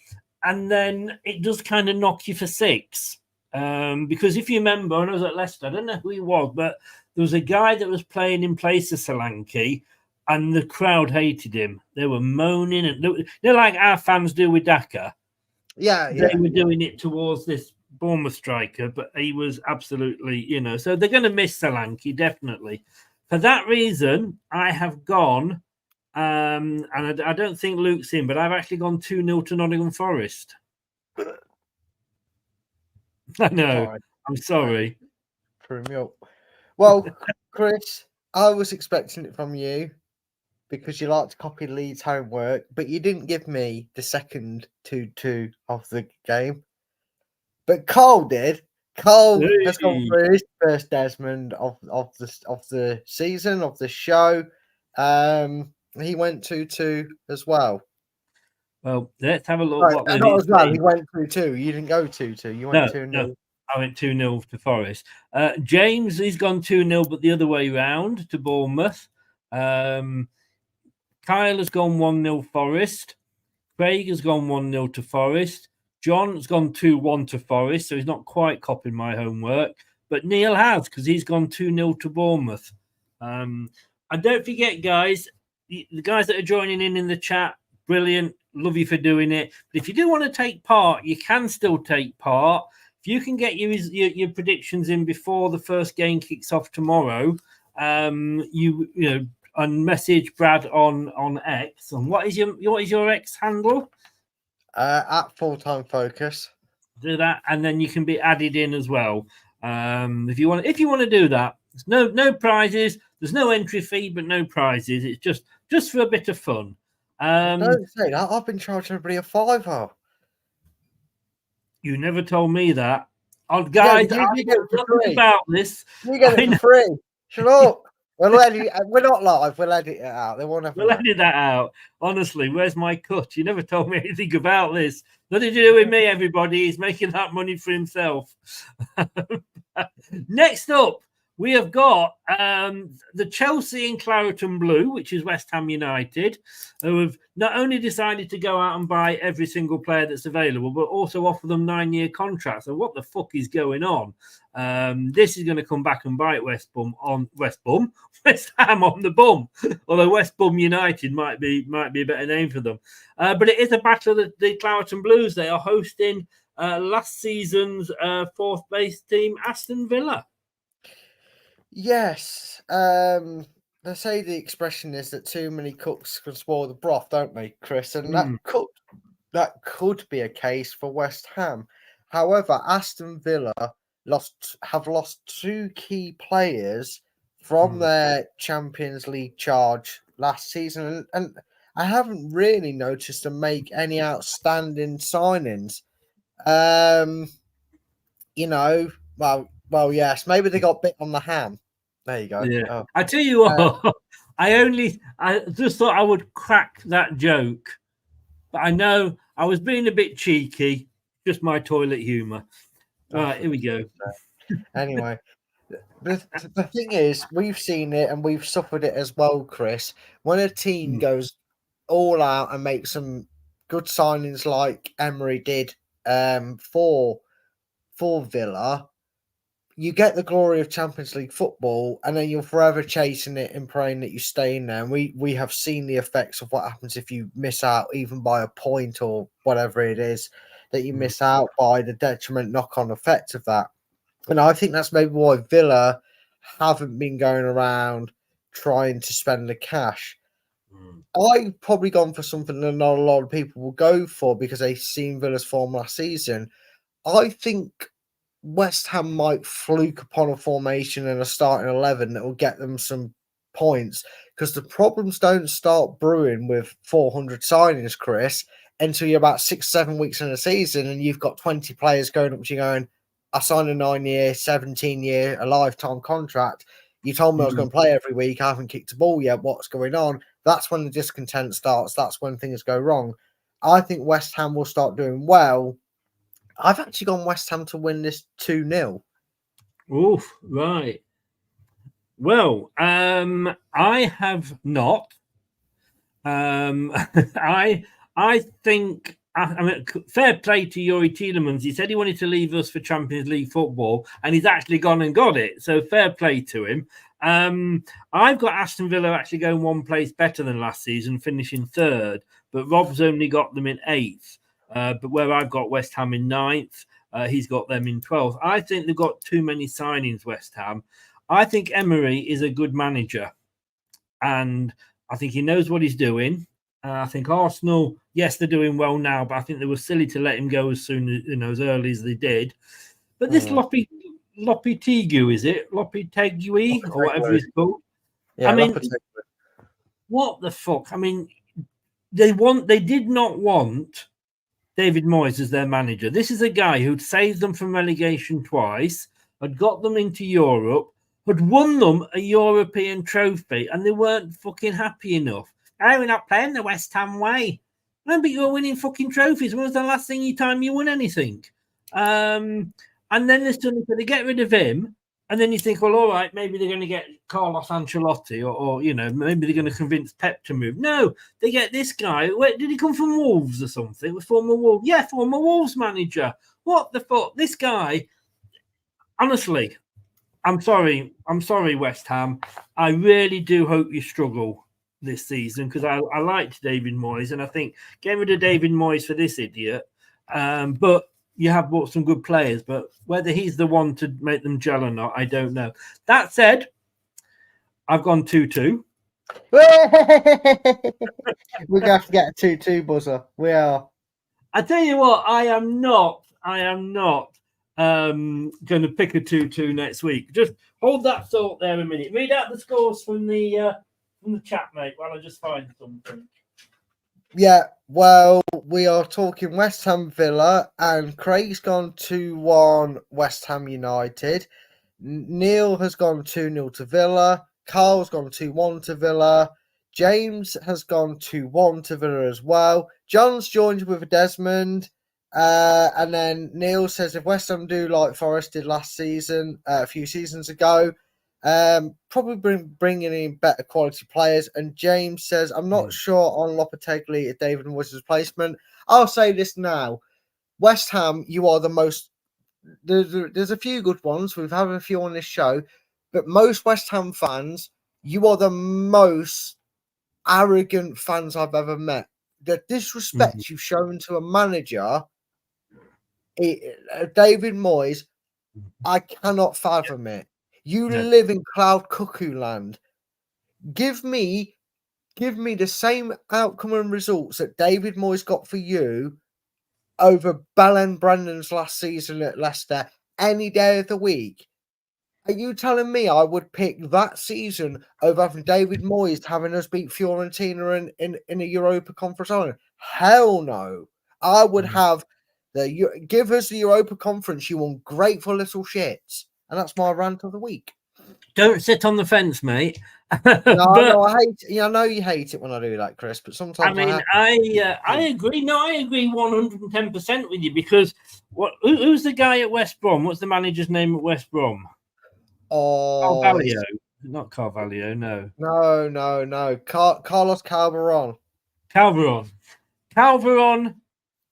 Speaker 3: then it does kind of knock you for 6. Because if you remember, when I was at Leicester, I don't know who he was, but there was a guy that was playing in place of Solanke, and the crowd hated him. They were moaning, and they're like our fans do with Daka. They were doing it towards this Bournemouth striker, but he was absolutely, so they're going to miss Solanke, definitely. For that reason, I have gone, and I don't think Luke's in, but I've actually gone 2-0 to Nottingham Forest. I know. I'm sorry.
Speaker 4: Threw me up. Well, Chris, I was expecting it from you because you like to copy Leeds' homework, but you didn't give me the second 2-2 of the game. But Carl did. Carl has gone
Speaker 3: Hey.
Speaker 4: for his first Desmond of the season, of the show. He went 2-2 as well.
Speaker 3: Well, let's have a look.
Speaker 4: Right,
Speaker 3: What we
Speaker 4: not as well. He
Speaker 3: need.
Speaker 4: went 2-2. You didn't go 2-2. You went 2-0.
Speaker 3: No, I went 2-0 to Forest. James, he's gone 2-0, but the other way round to Bournemouth. Kyle has gone 1-0 Forest. Craig has gone 1-0 to Forest. John has gone 2-1 to Forest, so he's not quite copying my homework. But Neil has, because he's gone 2-0 to Bournemouth. And don't forget, guys, the guys that are joining in the chat, brilliant. Love you for doing it. But if you do want to take part, you can still take part. If you can get your predictions in before the first game kicks off tomorrow, you know, and message Brad on X. And what is your X handle?
Speaker 4: At Full-Time Focus.
Speaker 3: Do that, and then you can be added in as well. If you want to do that, there's no prizes. There's no entry fee, but no prizes. It's just for a bit of fun.
Speaker 4: Don't say that. I've been charging everybody a $5.
Speaker 3: You never told me that. Oh, guys,
Speaker 4: Yeah, you get it for free.
Speaker 3: About this.
Speaker 4: You get it for free. Shut up. We're not live. We'll edit it out. They won't have.
Speaker 3: We'll edit that out. Honestly, where's my cut? You never told me anything about this. Nothing to do with me, everybody. He's making that money for himself. Next up, we have got the Chelsea in claret and blue, which is West Ham United, who have not only decided to go out and buy every single player that's available, but also offer them 9-year contracts. So what the fuck is going on? This is going to come back and bite West Ham on the bum. Although West Bum United might be a better name for them. But it is a battle of the Claret and Blues. They are hosting last season's fourth place team, Aston Villa.
Speaker 4: Yes. They say the expression is that too many cooks can spoil the broth, don't they, Chris? And that could be a case for West Ham. However, Aston Villa have lost two key players from their Champions League charge last season, and I haven't really noticed them make any outstanding signings. You know, well, yes, maybe they got bit on the ham. There you go.
Speaker 3: Yeah.
Speaker 4: Oh.
Speaker 3: I tell you what, I just thought I would crack that joke, but I know I was being a bit cheeky. Just my toilet humour. All right, here we go.
Speaker 4: Anyway, the thing is, we've seen it and we've suffered it as well, Chris. When a team goes all out and makes some good signings like Emery did for Villa, you get the glory of Champions League football, and then you're forever chasing it and praying that you stay in there. And we have seen the effects of what happens if you miss out, even by a point or whatever it is that you miss out by, the detriment knock-on effect of that. And I think that's maybe why Villa haven't been going around trying to spend the cash. I've probably gone for something that not a lot of people will go for because they've seen Villa's form last season. I think West Ham might fluke upon a formation and a starting 11 that will get them some points, because the problems don't start brewing with 400 signings, Chris, until you're about 6-7 weeks in the season and you've got 20 players going up to you going, I signed a 9-year, 17-year, a lifetime contract. You told me I was going to play every week. I haven't kicked a ball yet. What's going on? That's when the discontent starts. That's when things go wrong. I think West Ham will start doing well. I've actually gone West Ham to win this 2-0.
Speaker 3: Oof, right. Well, I have not. I think, I mean, fair play to Yuri Tielemans. He said he wanted to leave us for Champions League football, and he's actually gone and got it. So fair play to him. I've got Aston Villa actually going one place better than last season, finishing third, but Rob's only got them in 8th. But where I've got West Ham in 9th, he's got them in 12th. I think they've got too many signings, West Ham. I think Emery is a good manager, and I think he knows what he's doing. I think Arsenal, yes, they're doing well now, but I think they were silly to let him go as soon as, as early as they did. But this Lopetegui, is it? Lopetegui, or whatever he's called.
Speaker 4: Yeah,
Speaker 3: I mean,
Speaker 4: Lopetegui.
Speaker 3: what the fuck? I mean, they did not want David Moyes as their manager. This is a guy who'd saved them from relegation twice, had got them into Europe, had won them a European trophy, and they weren't fucking happy enough. Oh, we're not playing the West Ham way. No, but you're winning fucking trophies. When was the last time you won anything? And then they're still going to get rid of him. And then you think, well, all right, maybe they're going to get Carlos Ancelotti or maybe they're going to convince Pep to move. No, they get this guy. Where did he come from? Wolves or something? It was former Wolves. Yeah, former Wolves manager. What the fuck? This guy, honestly, I'm sorry, West Ham. I really do hope you struggle this season because I liked David Moyes and I think get rid of David Moyes for this idiot. But you have bought some good players, but whether he's the one to make them gel or not, I don't know. That said, I've gone 2-2.
Speaker 4: We're going to have to get a 2-2 buzzer. We are.
Speaker 3: I tell you what, I am not going to pick a 2-2 next week. Just hold that thought there a minute. Read out the scores from the chat, mate, while I just find something.
Speaker 4: Yeah, well, we are talking West Ham Villa, and Craig's gone 2-1 West Ham United. Neil has gone 2-0 to Villa. Carl's gone 2-1 to Villa. James has gone 2-1 to Villa as well. John's joined with a Desmond. And then Neil says if West Ham do like Forest did last season, a few seasons ago, probably bringing in better quality players. And James says, I'm not sure on Lopetegui if David Moyes' replacement. I'll say this now. West Ham, you are the most... There's a few good ones. We've had a few on this show. But most West Ham fans, you are the most arrogant fans I've ever met. The disrespect you've shown to a manager, David Moyes, I cannot fathom it. You live in cloud cuckoo land. Give me the same outcome and results that David Moyes got for you over Belen Brandon's last season at Leicester any day of the week. Are you telling me I would pick that season over having David Moyes having us beat Fiorentina in a Europa Conference Island? Hell no. I would have give us the Europa Conference, you ungrateful little shits. And that's my rant of the week.
Speaker 3: Don't sit on the fence, mate.
Speaker 4: No, I hate. I know you hate it when I do that, Chris. But sometimes
Speaker 3: I agree. No, I agree 110% with you because who's the guy at West Brom? What's the manager's name at West Brom? Carvalho, not Carvalho. No.
Speaker 4: Carlos Calderon.
Speaker 3: Calderon,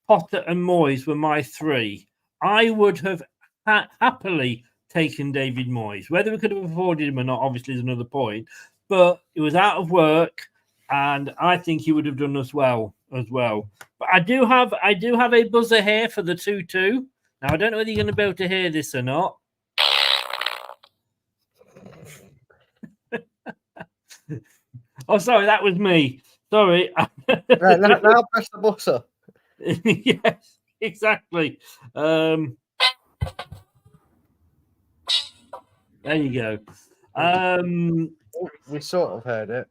Speaker 3: Potter, and Moyes were my three. I would have happily taken David Moyes. Whether we could have afforded him or not, obviously, is another point. But he was out of work, and I think he would have done us well as well. But I do have a buzzer here for the 2-2. Now I don't know whether you're going to be able to hear this or not. Oh, sorry, that was me. Sorry.
Speaker 4: Right, now press the buzzer.
Speaker 3: Yes, exactly. There you go.
Speaker 4: We sort of heard it.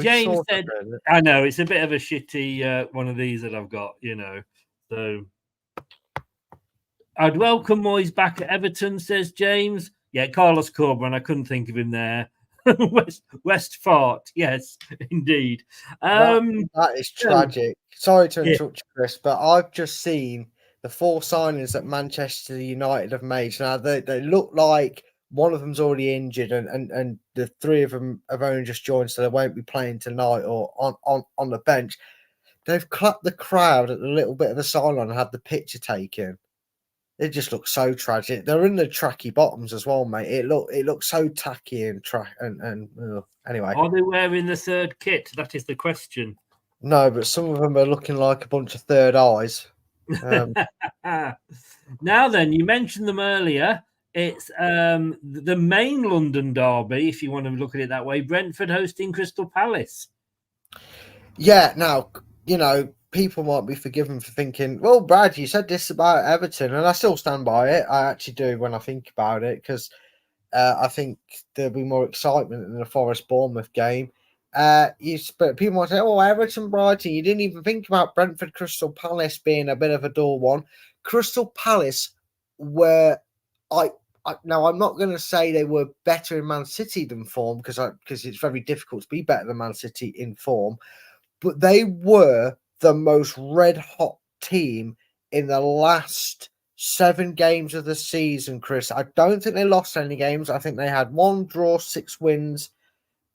Speaker 3: James said, I know, it's a bit of a shitty one of these that I've got, So I'd welcome Moyes back at Everton, says James. Yeah, Carlos Corberan, I couldn't think of him there. West Fart, yes, indeed.
Speaker 4: That is tragic. Sorry to interrupt you, Chris, but I've just seen the 4 signings that Manchester United have made. Now they look like one of them's already injured, and the 3 of them have only just joined, so they won't be playing tonight or on the bench. They've clapped the crowd at the little bit of the sideline and had the picture taken. It just looks so tragic. They're in the tracky bottoms as well, mate. It looks so tacky and anyway.
Speaker 3: Are they wearing the 3rd kit? That is the question.
Speaker 4: No, but some of them are looking like a bunch of third eyes.
Speaker 3: Now then, you mentioned them earlier. It's the main London derby, if you want to look at it that way. Brentford hosting Crystal Palace.
Speaker 4: Yeah, now, people might be forgiven for thinking, well, Brad, you said this about Everton, and I still stand by it. I actually do when I think about it, because I think there'll be more excitement in the Forest Bournemouth game. But people might say, oh, Everton, Brighton, you didn't even think about Brentford Crystal Palace being a bit of a dull one. Crystal Palace were, now I'm not going to say they were better in Man City than form, because it's very difficult to be better than Man City in form, but they were the most red hot team in the last 7 games of the season, Chris. I don't think they lost any games. I think they had 1 draw, 6 wins.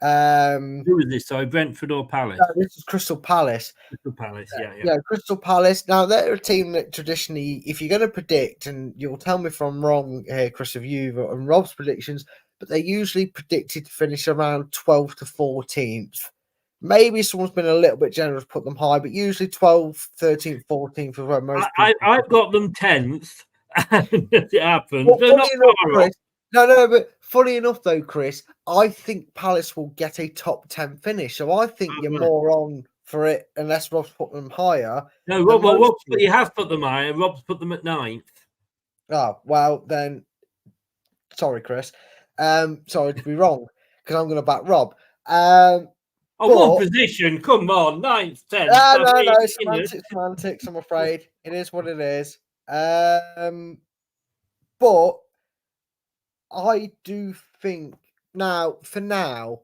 Speaker 3: Who was this? Sorry, Brentford or Palace?
Speaker 4: No, this is Crystal Palace.
Speaker 3: Crystal Palace, yeah.
Speaker 4: Yeah, Crystal Palace. Now, they're a team that traditionally, if you're going to predict, and you'll tell me if I'm wrong here, Chris, of you and Rob's predictions, but they usually predicted to finish around 12th to 14th. Maybe someone's been a little bit generous, put them high, but usually 12th, 13th, 14th is where most people...
Speaker 3: I've got them 10th. It happened.
Speaker 4: Well,
Speaker 3: They're not far off.
Speaker 4: No, but funny enough, though, Chris, I think Palace will get a top 10 finish. So I think you're more on for it, unless Rob's put them higher.
Speaker 3: No, Rob, he has put them higher. Rob's put them at 9th.
Speaker 4: Oh, well, then, sorry, Chris. Sorry to be wrong, because I'm going to back Rob.
Speaker 3: One position, come on, 9th, 10th.
Speaker 4: No, semantics, I'm afraid. It is what it is. But I do think for now,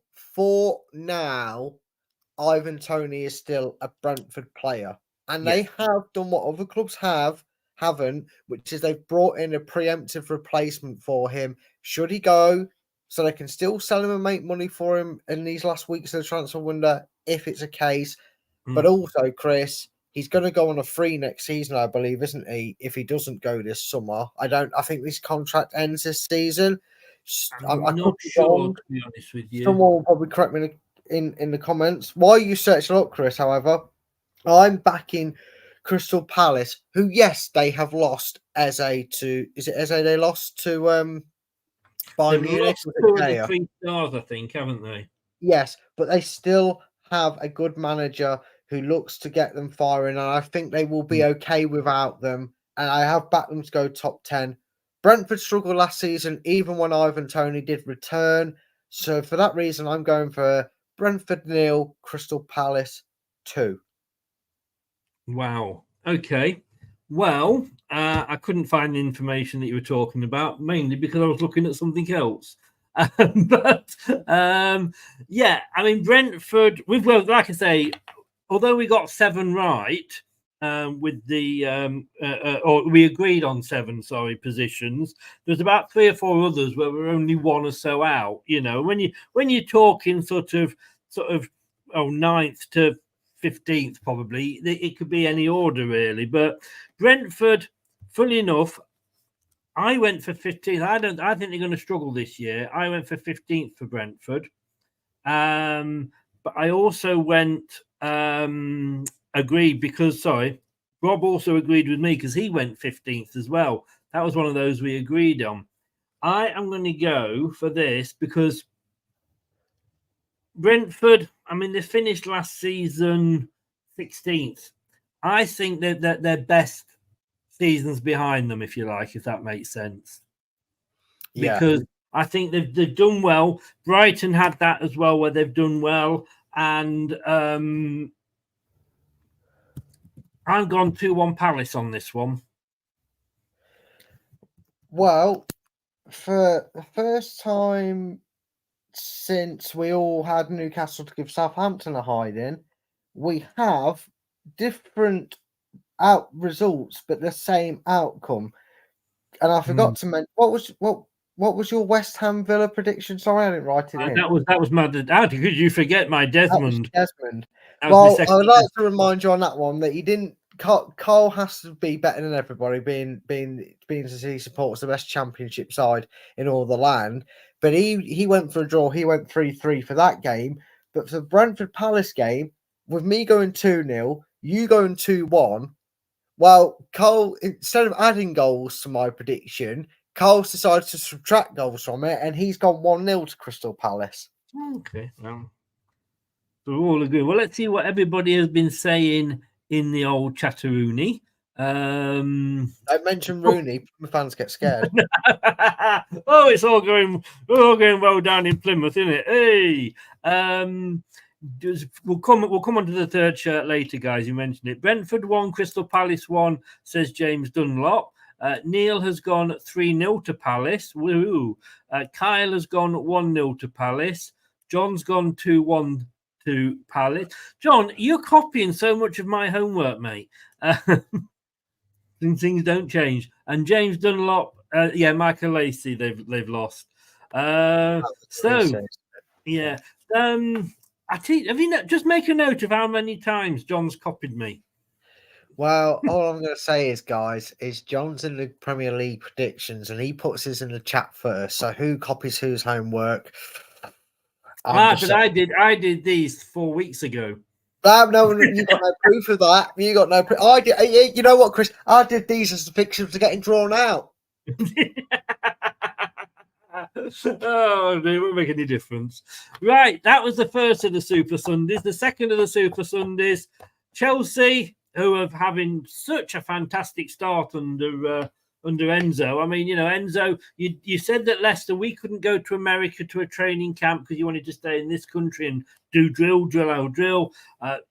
Speaker 4: Ivan Toney is still a Brentford player. And they have done what other clubs haven't, which is they've brought in a preemptive replacement for him. Should he go, so they can still sell him and make money for him in these last weeks of the transfer window, if it's a case. But also, Chris, he's going to go on a free next season, I believe, isn't he? If he doesn't go this summer, I think this contract ends this season.
Speaker 3: I'm not sure, to be honest with you.
Speaker 4: Someone will probably correct me in the comments. While you search it up, Chris, however, I'm backing Crystal Palace, who, yes, they have lost Eze to... Is it Eze they lost to Bayern Munich?
Speaker 3: Lost 2 of the 3 stars, I think, haven't they?
Speaker 4: Yes, but they still have a good manager who looks to get them firing, and I think they will be okay without them. And I have backed them to go top 10. Brentford struggled last season, even when Ivan Toney did return. So for that reason, I'm going for Brentford 0, Crystal Palace 2.
Speaker 3: Wow. Okay. Well, I couldn't find the information that you were talking about, mainly because I was looking at something else. But yeah, I mean, Brentford, like I say, although we got 7 right with the, or we agreed on 7, positions, there's about 3 or 4 others where we're only 1 or so out. You know, when you're talking sort of 9th to 15th, probably it could be any order really. But Brentford, funnily enough, I went for 15th. I think they're going to struggle this year. I went for 15th for Brentford. But I also went agreed because Rob also agreed with me because he went 15th as well. That was one of those we agreed on. I am going to go for this because Brentford, I mean, they finished last season 16th. I think that their best seasons behind them, if you like, if that makes sense. Yeah. Because I think they've done well. Brighton had that as well, where they've done well. And I'm gone 2-1 Palace on this one.
Speaker 4: Well, for the first time since we all had Newcastle to give Southampton a hiding, we have different results but the same outcome. And I forgot to mention what was your West Ham Villa prediction? Sorry, I didn't write it in.
Speaker 3: That was my... How could you forget my Desmond?
Speaker 4: Desmond. Well, I would like to remind you on that one that he didn't. Cole has to be better than everybody, being as he supports the best Championship side in all the land. But he went for a draw. He went 3-3 for that game. But for the Brentford Palace game, with me going 2-0, you going 2-1. Well, Cole, instead of adding goals to my prediction, Cole's decided to subtract goals from it, and he's gone 1-0 to Crystal Palace.
Speaker 3: Okay, well, so we're all agree. Well, let's see what everybody has been saying in the old Chatteroony.
Speaker 4: I mentioned Rooney. My fans get scared.
Speaker 3: Oh, it's all going well down in Plymouth, isn't it? Hey, we'll come on to the third shirt later, guys. You mentioned it. Brentford 1, Crystal Palace 1, says James Dunlop. Neil has gone 3-0 to Palace. Woo! Kyle has gone 1-0 to Palace. John's gone 2-1 to Palace. John, you're copying so much of my homework, mate. Things don't change. And James Dunlop, Michael Lacey, they've lost. I just make a note of how many times John's copied me.
Speaker 4: Well, all I'm going to say is, guys, is John's in the Premier League predictions, and he puts his in the chat first. So who copies whose homework?
Speaker 3: I did these 4 weeks ago.
Speaker 4: No, you got no proof of that. You got no proof. I did. You know what, Chris? I did these as the pictures were getting drawn out.
Speaker 3: Oh, it won't make any difference. Right, that was the first of the Super Sundays. The second of the Super Sundays, Chelsea, who are having such a fantastic start under Enzo. I mean, Enzo, you said that Leicester, we couldn't go to America to a training camp because you wanted to stay in this country and do drill.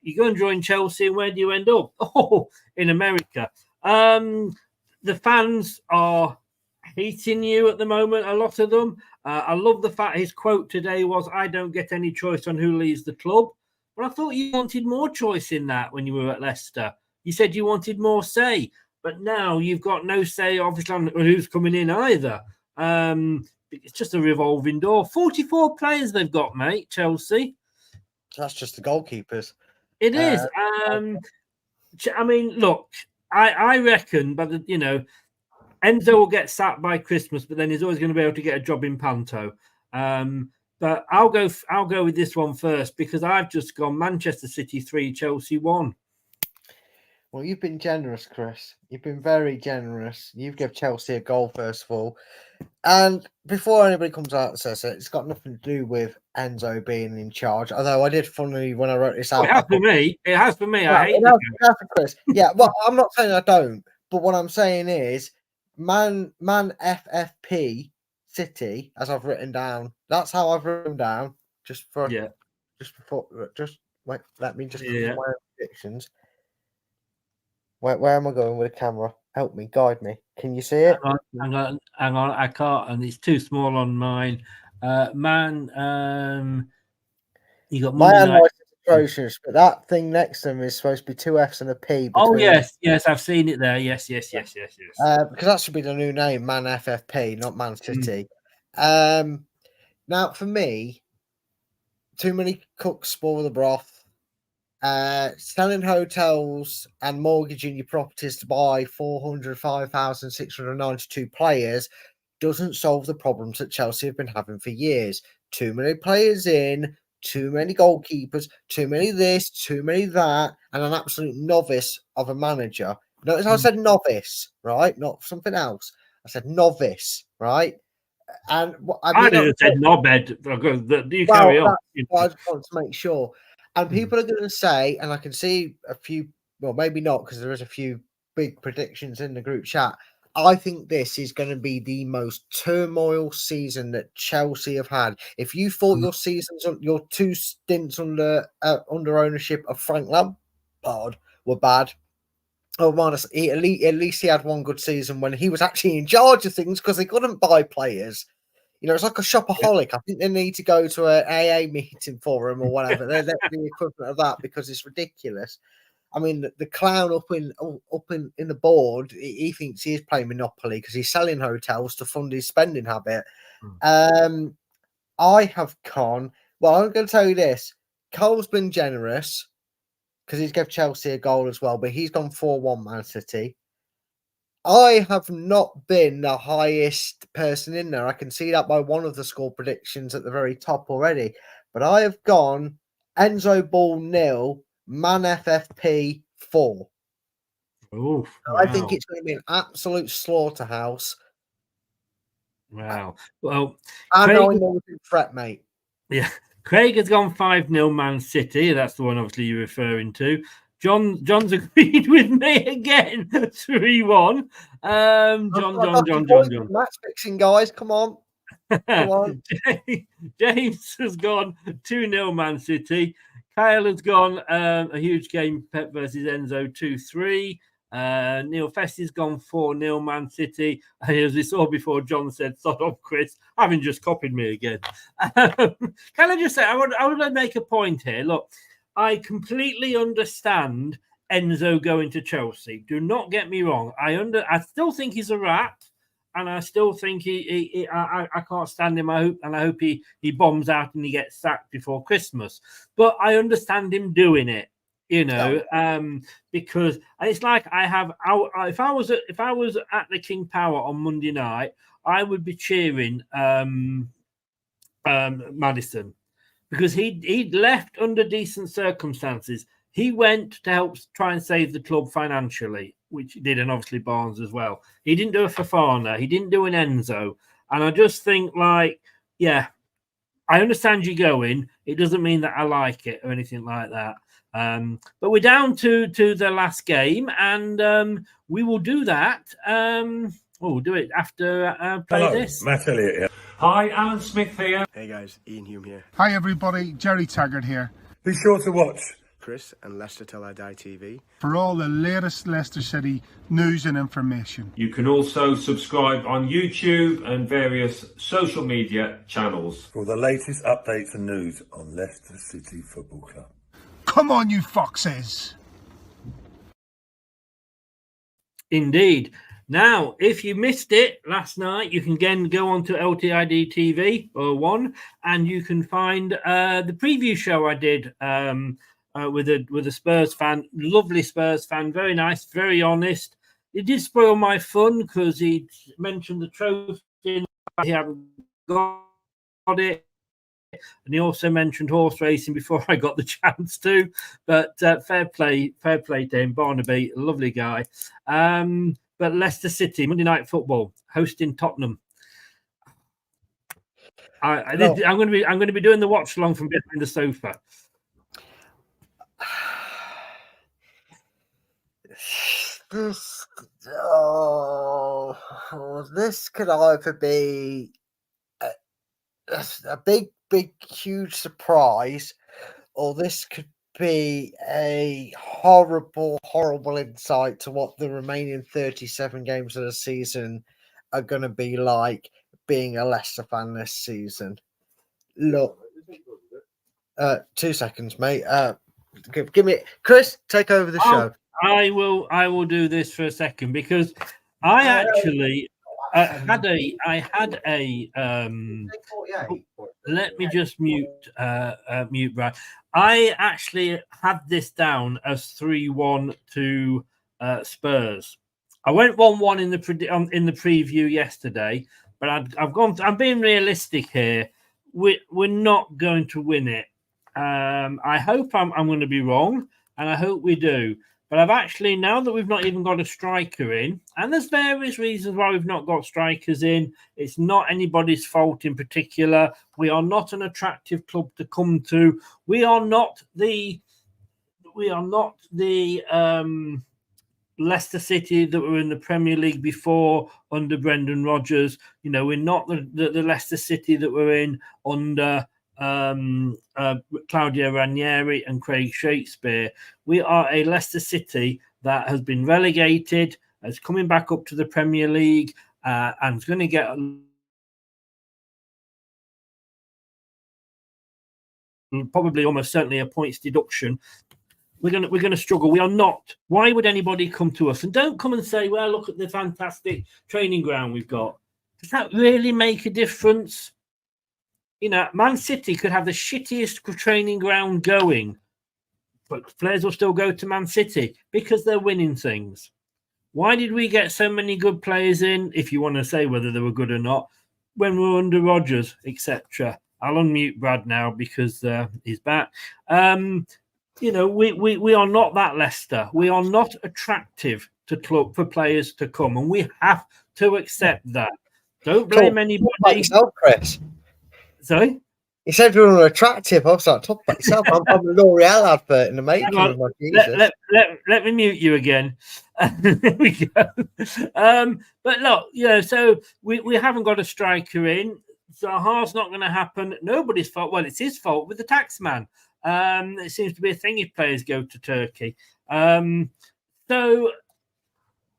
Speaker 3: You go and join Chelsea, and where do you end up? Oh, in America. The fans are hating you at the moment, a lot of them. I love the fact his quote today was, "I don't get any choice on who leaves the club." But I thought you wanted more choice in that when you were at Leicester. You said you wanted more say. But now you've got no say, obviously, on who's coming in either. It's just a revolving door. 44 players they've got, mate, Chelsea.
Speaker 4: That's just the goalkeepers.
Speaker 3: It is. I mean, look, I reckon, but Enzo will get sacked by Christmas, but then he's always going to be able to get a job in Panto. But I'll go with this one first because I've just gone Manchester City 3, Chelsea 1.
Speaker 4: Well, you've been generous, Chris. You've been very generous. You've given Chelsea a goal, first of all. And before anybody comes out and says it, it's got nothing to do with Enzo being in charge. Although I did funnily when I wrote this out.
Speaker 3: It has for me. It has for me. I hate
Speaker 4: it. Has for Chris. Yeah, well, I'm not saying I don't. But what I'm saying is, Man FFP City, as I've written down. That's how I've written down. Just wait. Let me just my predictions. Where am I going with the camera? Help me, guide me. Can you see it?
Speaker 3: Hang on. I can't, and it's too small on mine. You got
Speaker 4: my handwriting is atrocious, but that thing next to them is supposed to be 2 F's and a P.
Speaker 3: Oh yes, I've seen it there. Yes.
Speaker 4: Because that should be the new name, Man FFP, not Man City. Now for me, too many cooks spoil the broth. Selling hotels and mortgaging your properties to buy 405,692 players doesn't solve the problems that Chelsea have been having for years. Too many players in, too many goalkeepers, too many this, too many that, and an absolute novice of a manager. Notice I said novice, right? Not something else. I said novice, right? And
Speaker 3: I didn't have said knobhead. You carry on.
Speaker 4: I just want to make sure. And people are going to say, and I can see a few, well, maybe not, because there is a few big predictions in the group chat. I think this is going to be the most turmoil season that Chelsea have had. If you thought your 2 stints under ownership of Frank Lampard were bad, honestly, at least he had one good season when he was actually in charge of things because they couldn't buy players. It's like a shopaholic. I think they need to go to an AA meeting for him or whatever. They're the equivalent of that because it's ridiculous. I mean, the clown up in the board, he thinks he is playing Monopoly because he's selling hotels to fund his spending habit. I have I'm going to tell you this. Cole's been generous because he's given Chelsea a goal as well, but he's gone 4-1 Man City. I have not been the highest person in there. I can see that by one of the score predictions at the very top already. But I have gone Enzo Ball 0, Man FFP 4.
Speaker 3: Oh, wow.
Speaker 4: I think it's going to be an absolute slaughterhouse.
Speaker 3: Wow. Well,
Speaker 4: I know it's threat, mate.
Speaker 3: Yeah. Craig has gone 5-0 Man City. That's the one obviously you're referring to. John's agreed with me again. 3-1. John.
Speaker 4: Match fixing, guys. Come on. Come on.
Speaker 3: James has gone 2-0 Man City. Kyle has gone a huge game, Pep versus Enzo 2-3. Neil Festie's gone 4-0 Man City. And as we saw before, John said, "Sod off, Chris," having just copied me again. Can I just say, I want to make a point here. Look, I completely understand Enzo going to Chelsea. Do not get me wrong. I still think he's a rat. And I still think I can't stand him. I hope he bombs out and he gets sacked before Christmas. But I understand him doing it, because it's like if I was at the King Power on Monday night, I would be cheering Maddison, because he'd left under decent circumstances. He went to help try and save the club financially, which he did, and obviously Barnes as well. He didn't do a Fofana. He didn't do an Enzo. And I just think, I understand you going. It doesn't mean that I like it or anything like that. But we're down to the last game, and we will do that. We'll do it after play this.
Speaker 6: Matt Elliott here.
Speaker 7: Hi, Alan Smith here.
Speaker 8: Hey guys, Ian Hume here.
Speaker 9: Hi everybody, Jerry Taggart here.
Speaker 6: Be sure to watch
Speaker 8: Chris and Leicester Till I Die TV
Speaker 9: for all the latest Leicester City news and information.
Speaker 7: You can also subscribe on YouTube and various social media channels.
Speaker 6: for the latest updates and news on Leicester City Football Club.
Speaker 9: Come on, you foxes!
Speaker 3: Indeed. Now, if you missed it last night, you can again go on to LTID TV or one, and you can find the preview show I did with a Spurs fan, lovely Spurs fan, very nice, very honest. It did spoil my fun because he mentioned the trophy, he hadn't got it. And he also mentioned horse racing before I got the chance to. But fair play to him. Barnaby, a lovely guy. But Leicester City, Monday Night Football, hosting Tottenham. I'm going to be doing the watch along from behind the sofa.
Speaker 4: This could either be a big, huge surprise, or this could be a horrible insight to what the remaining 37 games of the season are going to be like being a Leicester fan this season. Look, 2 seconds, mate. Give me, Chris, take over the show.
Speaker 3: I will do this for a second, because I actually had a let me just mute Brad. I actually had this down as 3-1 to Spurs. I went 1-1 in the preview yesterday, but I'm being realistic here. We're not going to win it. I hope I'm going to be wrong, and I hope we do. But I've actually, now that we've not even got a striker in, and there's various reasons why we've not got strikers in. It's not anybody's fault in particular. We are not an attractive club to come to. We are not the Leicester City that were in the Premier League before under Brendan Rodgers. You know, we're not the Leicester City that we're in under Claudio Ranieri and Craig Shakespeare. We are a Leicester City that has been relegated, is coming back up to the Premier League, and is going to get probably almost certainly a points deduction. We're going to struggle. We are not. Why would anybody come to us? And don't come and say, well, look at the fantastic training ground we've got. Does that really make a difference? You know, Man City could have the shittiest training ground going, but players will still go to Man City because they're winning things. Why did we get so many good players in, if you want to say whether they were good or not, when we were under Rodgers, etc.? I'll unmute Brad now because he's back. You know, we are not that Leicester. We are not attractive to club for players to come, and we have to accept that. Don't blame anybody.
Speaker 4: Yourself, Chris.
Speaker 3: Sorry?
Speaker 4: He said we were attractive. I was like, talk about yourself. I'm a L'Oreal advert in the making of my Jesus.
Speaker 3: Let me mute you again. There we go. But look, so we haven't got a striker in. Zaha's not going to happen. Nobody's fault. Well, it's his fault with the tax man. It seems to be a thing if players go to Turkey. So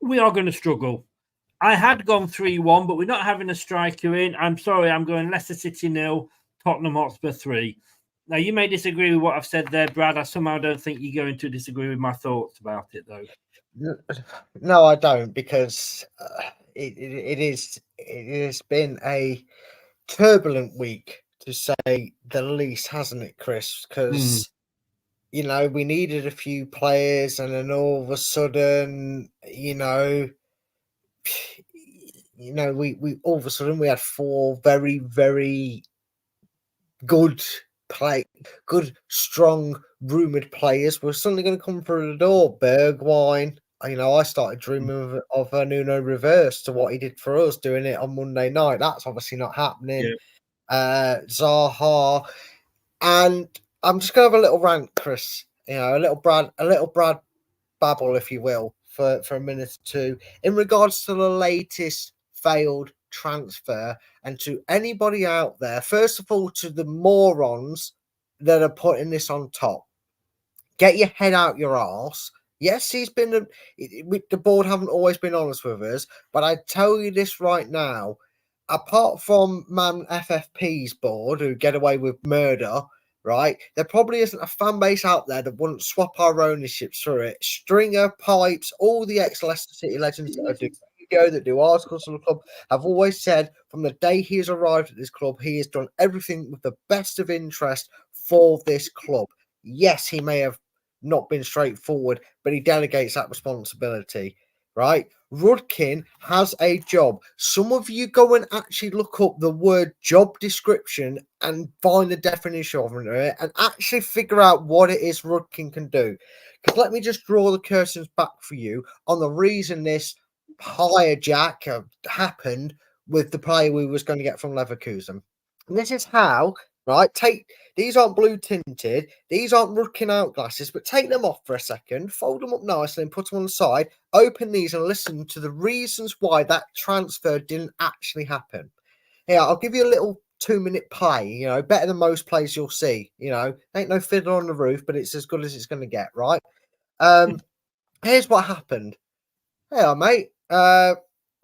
Speaker 3: we are going to struggle. I had gone 3-1, but we're not having a striker in. I'm sorry, I'm going Leicester City 0, Tottenham Hotspur 3. Now, you may disagree with what I've said there, Brad. I somehow don't think you're going to disagree with my thoughts about it, though.
Speaker 4: No, I don't, because it has been a turbulent week, to say the least, hasn't it, Chris? Because we needed a few players, and then all of a sudden, we all of a sudden we had 4 very, very good, strong, rumoured players were suddenly going to come through the door. Bergwijn. I started dreaming of a Nuno reverse to what he did for us, doing it on Monday night. That's obviously not happening. Yeah. Zaha, and I'm just gonna have a little rant, Chris. A little Brad babble, if you will, for a minute or two, in regards to the latest failed transfer, and to anybody out there. First of all, to the morons that are putting this on top, get your head out your arse. Yes, the board haven't always been honest with us, but I tell you this right now, apart from Man FFP's board, who get away with murder, right? There probably isn't a fan base out there that wouldn't swap our ownerships through it. Stringer, Pipes, all the ex-Leicester City legends that do articles on the club have always said from the day he has arrived at this club, he has done everything with the best of interest for this club. Yes, he may have not been straightforward, but he delegates that responsibility, right? Rudkin has a job. Some of you go and actually look up the word job description and find the definition of it and actually figure out what it is Rudkin can do. Because let me just draw the curtains back for you on the reason this hijack happened with the player we was going to get from Leverkusen. And this is how, right? These aren't blue tinted, these aren't Rudkin out glasses, but take them off for a second, fold them up nicely and put them on the side, open these and listen to the reasons why that transfer didn't actually happen. Here, I'll give you a little 2-minute play, better than most plays you'll see, ain't no fiddler on the roof, but it's as good as it's going to get, right? Here's what happened. Hey, mate,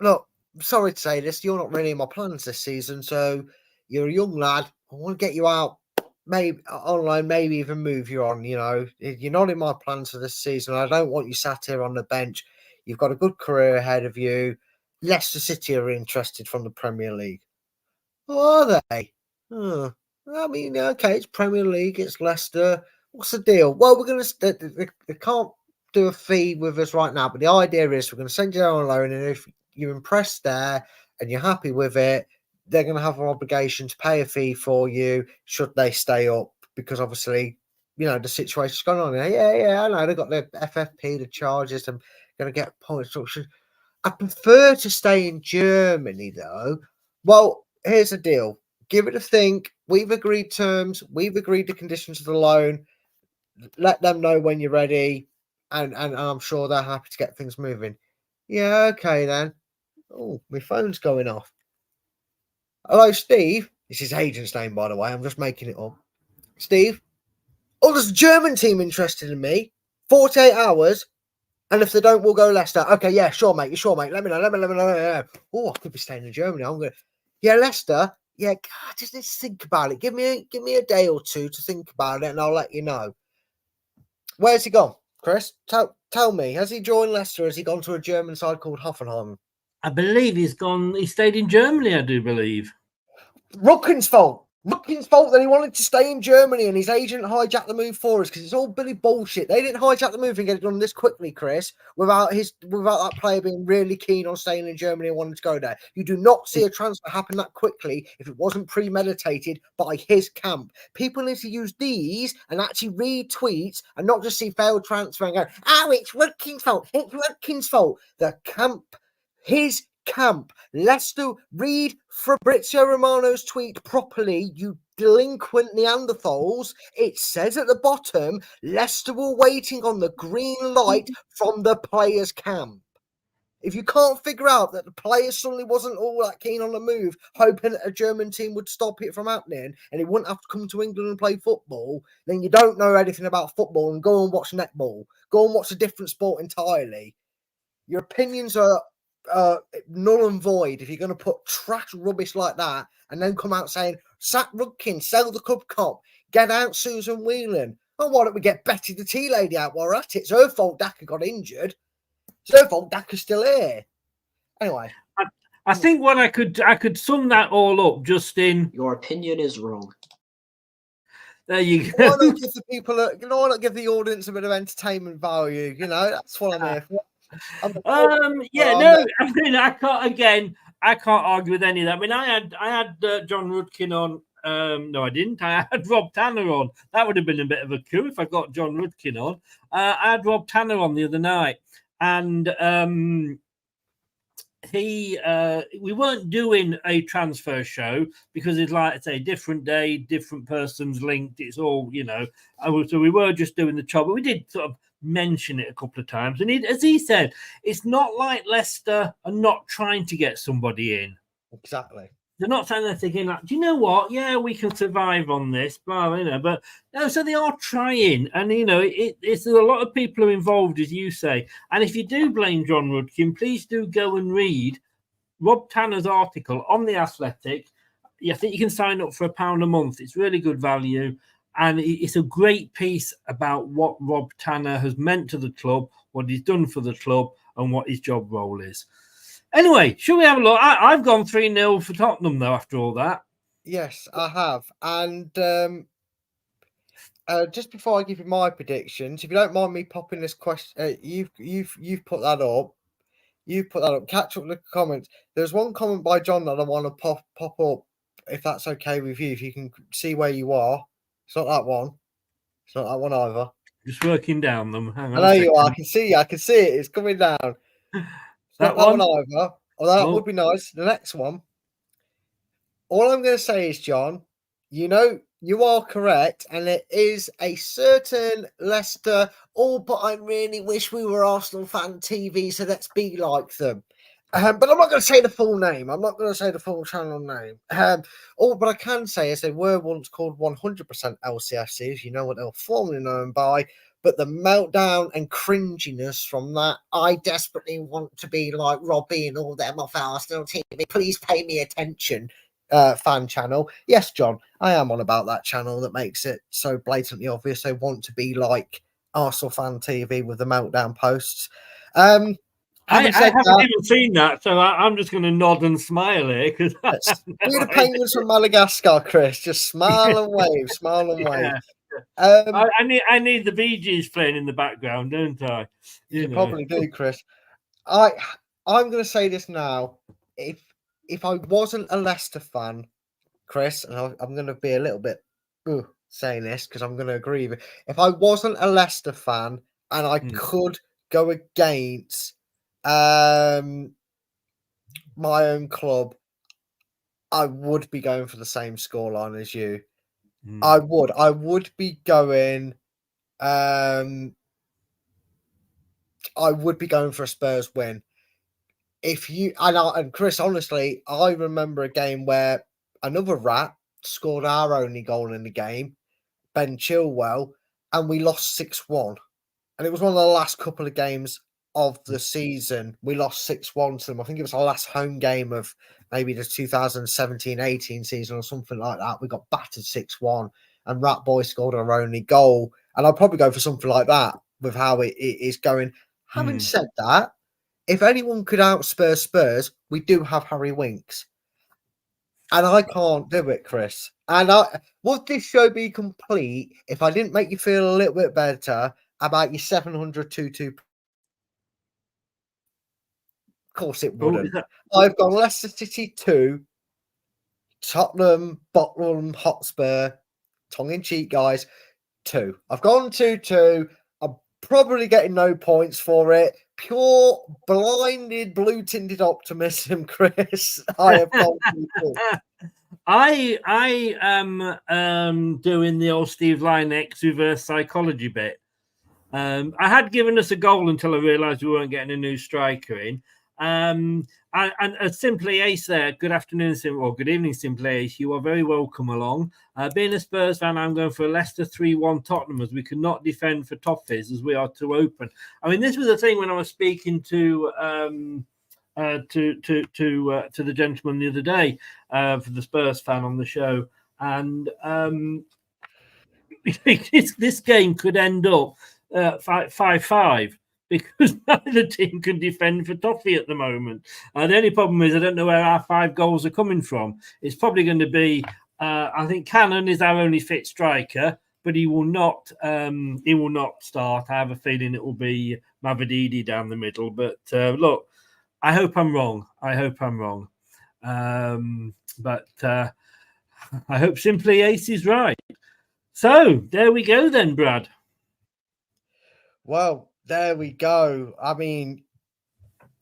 Speaker 4: look, sorry to say this, you're not really in my plans this season, so you're a young lad, I want to get you out, maybe online, maybe even move you on. You're not in my plans for this season. I don't want you sat here on the bench. You've got a good career ahead of you. Leicester City are interested from the Premier League. Are they? I mean, okay, it's Premier League, it's Leicester. What's the deal? Well, we're going to. They can't do a fee with us right now, but the idea is we're going to send you on loan, and if you're impressed there and you're happy with it, they're going to have an obligation to pay a fee for you should they stay up, because obviously, the situation's going on there. Yeah, I know. They've got the FFP, the charges, I'm going to get points. I prefer to stay in Germany, though. Well, here's the deal. Give it a think. We've agreed terms. We've agreed the conditions of the loan. Let them know when you're ready, and I'm sure they're happy to get things moving. Yeah, okay, then. Oh, my phone's going off. Hello, Steve. It's his agent's name, by the way. I'm just making it up. Steve. Oh, there's a German team interested in me. 48 hours. And if they don't, we'll go Leicester. Okay, yeah, sure, mate. Let me know. Oh, I could be staying in Germany. Yeah, Leicester. Yeah, God, just need to think about it. Give me a day or two to think about it, and I'll let you know. Where's he gone, Chris? Tell me. Has he joined Leicester? Has he gone to a German side called Hoffenheim?
Speaker 3: I believe he's gone. He stayed in Germany, I do believe.
Speaker 4: Rudkin's fault. Rudkin's fault that he wanted to stay in Germany and his agent hijacked the move for us, because it's all Billy bullshit. They didn't hijack the move and get it done this quickly, Chris, without that player being really keen on staying in Germany and wanting to go there. You do not see a transfer happen that quickly if it wasn't premeditated by his camp. People need to use these and actually read tweets and not just see failed transfer and go, oh, it's Rudkin's fault. It's Rudkin's fault. The camp, his camp. Leicester, read Fabrizio Romano's tweet properly, you delinquent Neanderthals. It says at the bottom, Leicester were waiting on the green light from the players' camp. If you can't figure out that the players suddenly wasn't all that keen on the move, hoping that a German team would stop it from happening and he wouldn't have to come to England and play football, then you don't know anything about football, and go and watch netball. Go and watch a different sport entirely. Your opinions are null and void if you're going to put trash rubbish like that and then come out saying, sack Rudkin, sell the Cup Cop, get out Susan Whelan. Oh, why don't we get Betty the tea lady out while we're at it? It's her fault Daka got injured. It's her fault Daka's still here. Anyway.
Speaker 3: I think what I could sum that all up just in...
Speaker 10: Your opinion is wrong.
Speaker 3: There you go.
Speaker 4: Why not give the people, why not give the audience a bit of entertainment value? You know, that's what I'm here for.
Speaker 3: Yeah, no, I mean, I can't argue with any of that. I mean, I had John Rudkin on. No, I didn't. I had Rob Tanner on. That would have been a bit of a coup if I got John Rudkin on. I had Rob Tanner on the other night, and we weren't doing a transfer show because it's like, it's a different day, different persons linked. It's all, you know. So we were just doing the job, but we did sort of mention it a couple of times. And as he said, it's not like Leicester are not trying to get somebody in.
Speaker 4: Exactly.
Speaker 3: They're not saying they're thinking like, do you know what? Yeah, we can survive on this, blah, you know. But no, so they are trying, and you know, it's a lot of people are involved, as you say. And if you do blame John Rudkin, please do go and read Rob Tanner's article on The Athletic. I think you can sign up for £1 a month. It's really good value. And it's a great piece about what Rob Tanner has meant to the club, what he's done for the club, and what his job role is. Anyway, shall we have a look? I've gone 3-0 for Tottenham, though, after all that.
Speaker 4: Yes, I have. And just before I give you my predictions, if you don't mind me popping this question, you've put that up. You've put that up. Catch up with the comments. There's one comment by John that I want to pop up, if that's okay with you, if you can see where you are. It's not that one. It's not that one either.
Speaker 3: Just working down them. Hang on.
Speaker 4: I know you are. I can see you. I can see it. It's coming down. It's not that one either. Although that would be nice. The next one. All I'm going to say is, John, you know, you are correct. And it is a certain Leicester. Oh, but I really wish we were Arsenal fan TV. So let's be like them. But I'm not going to say the full name. I'm not going to say the full channel name. But I can say is they were once called 100% LCFCs. You know what they were formerly known by. But the meltdown and cringiness from that, I desperately want to be like Robbie and all them off Arsenal TV. Please pay me attention, fan channel. Yes, John, I am on about that channel that makes it so blatantly obvious they want to be like Arsenal fan TV with the meltdown posts.
Speaker 3: I haven't even seen that, so I'm just going to nod and smile here. Because
Speaker 4: do the penguins from Madagascar, Chris. Just smile and wave, smile and wave.
Speaker 3: I need the Bee Gees playing in the background, don't I?
Speaker 4: You probably do, Chris. I'm going to say this now. If I wasn't a Leicester fan, Chris, and I'm going to be a little bit saying this because I'm going to agree with it. If I wasn't a Leicester fan and I could go against my own club, I would be going for the same scoreline as you. I would be going I would be going for a Spurs win. If you and Chris, honestly, I remember a game where another rat scored our only goal in the game, Ben Chilwell, and we lost 6-1. And it was one of the last couple of games of the season. We lost 6-1 to them. I think it was our last home game of maybe the 2017-18 season or something like that. We got battered 6-1 and Rat Boy scored our only goal. And I'll probably go for something like that with how it is going. Having said that, if anyone could outspur Spurs, we do have Harry Winks. And I can't do it, Chris. And would this show be complete if I didn't make you feel a little bit better about your 700-2-2? Of course it wouldn't. I've gone Leicester City 2, Tottenham, Hotspur, tongue-in-cheek, guys, 2. I've gone 2-2. Probably getting no points for it. Pure blinded blue-tinted optimism, Chris. I have told you.
Speaker 3: I am doing the old Steve Linex reverse psychology bit. I had given us a goal until I realised we weren't getting a new striker in. And Simply Ace there. Good afternoon, or good evening, Simply Ace. You are very welcome along. Being a Spurs fan, I'm going for a Leicester 3-1 Tottenham, as we cannot defend for Toffees as we are too open. I mean, this was the thing when I was speaking to the gentleman the other day for the Spurs fan on the show, and this game could end up 5-5 because neither team can defend for Toffee at the moment. The only problem is I don't know where our 5 goals are coming from. It's probably going to be I think Cannon is our only fit striker, but he will not start. I have a feeling it will be Mavididi down the middle. But look, I hope I'm wrong. But I hope Simply Ace is right. So there we go then, Brad.
Speaker 4: Well, there we go. I mean,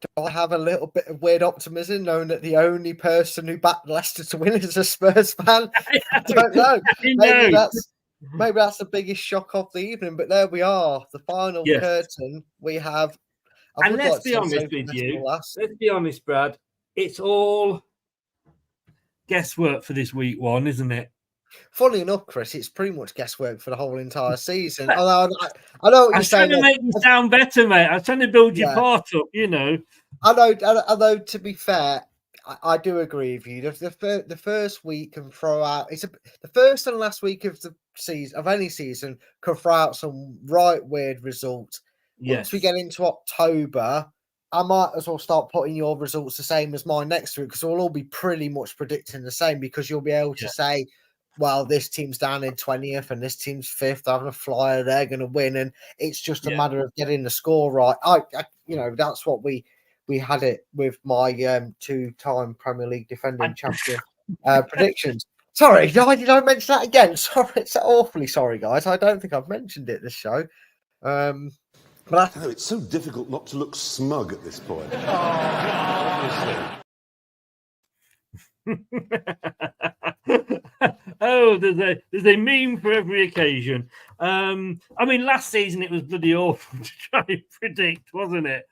Speaker 4: do I have a little bit of weird optimism knowing that the only person who backed Leicester to win is a Spurs fan? I don't know. Maybe that's the biggest shock of the evening, but there we are. The final curtain. We have.
Speaker 3: And let's be honest with you. Let's be honest, Brad. It's all guesswork for this week 1, isn't it?
Speaker 4: Funny enough, Chris, it's pretty much guesswork for the whole entire season. Although I know what you're saying.
Speaker 3: I was trying to make you sound better, mate. I was trying to build your part up, you know.
Speaker 4: Although to be fair, I do agree with you. The first week can throw out. The first and last week of the season of any season can throw out some right weird results.
Speaker 3: Yes.
Speaker 4: Once we get into October, I might as well start putting your results the same as mine next week, because we'll all be pretty much predicting the same, because you'll be able to say, well, this team's down in 20th and this team's 5th. Having a flyer, they're going to win, and it's just a matter of getting the score right. I that's what we had it with my 2-time Premier League defending champion predictions. Sorry, did I mention that again? Sorry, it's awfully sorry, guys. I don't think I've mentioned it this show. But
Speaker 10: it's so difficult not to look smug at this point.
Speaker 3: Oh, there's a meme for every occasion. I mean, last season it was bloody awful to try and predict, wasn't it?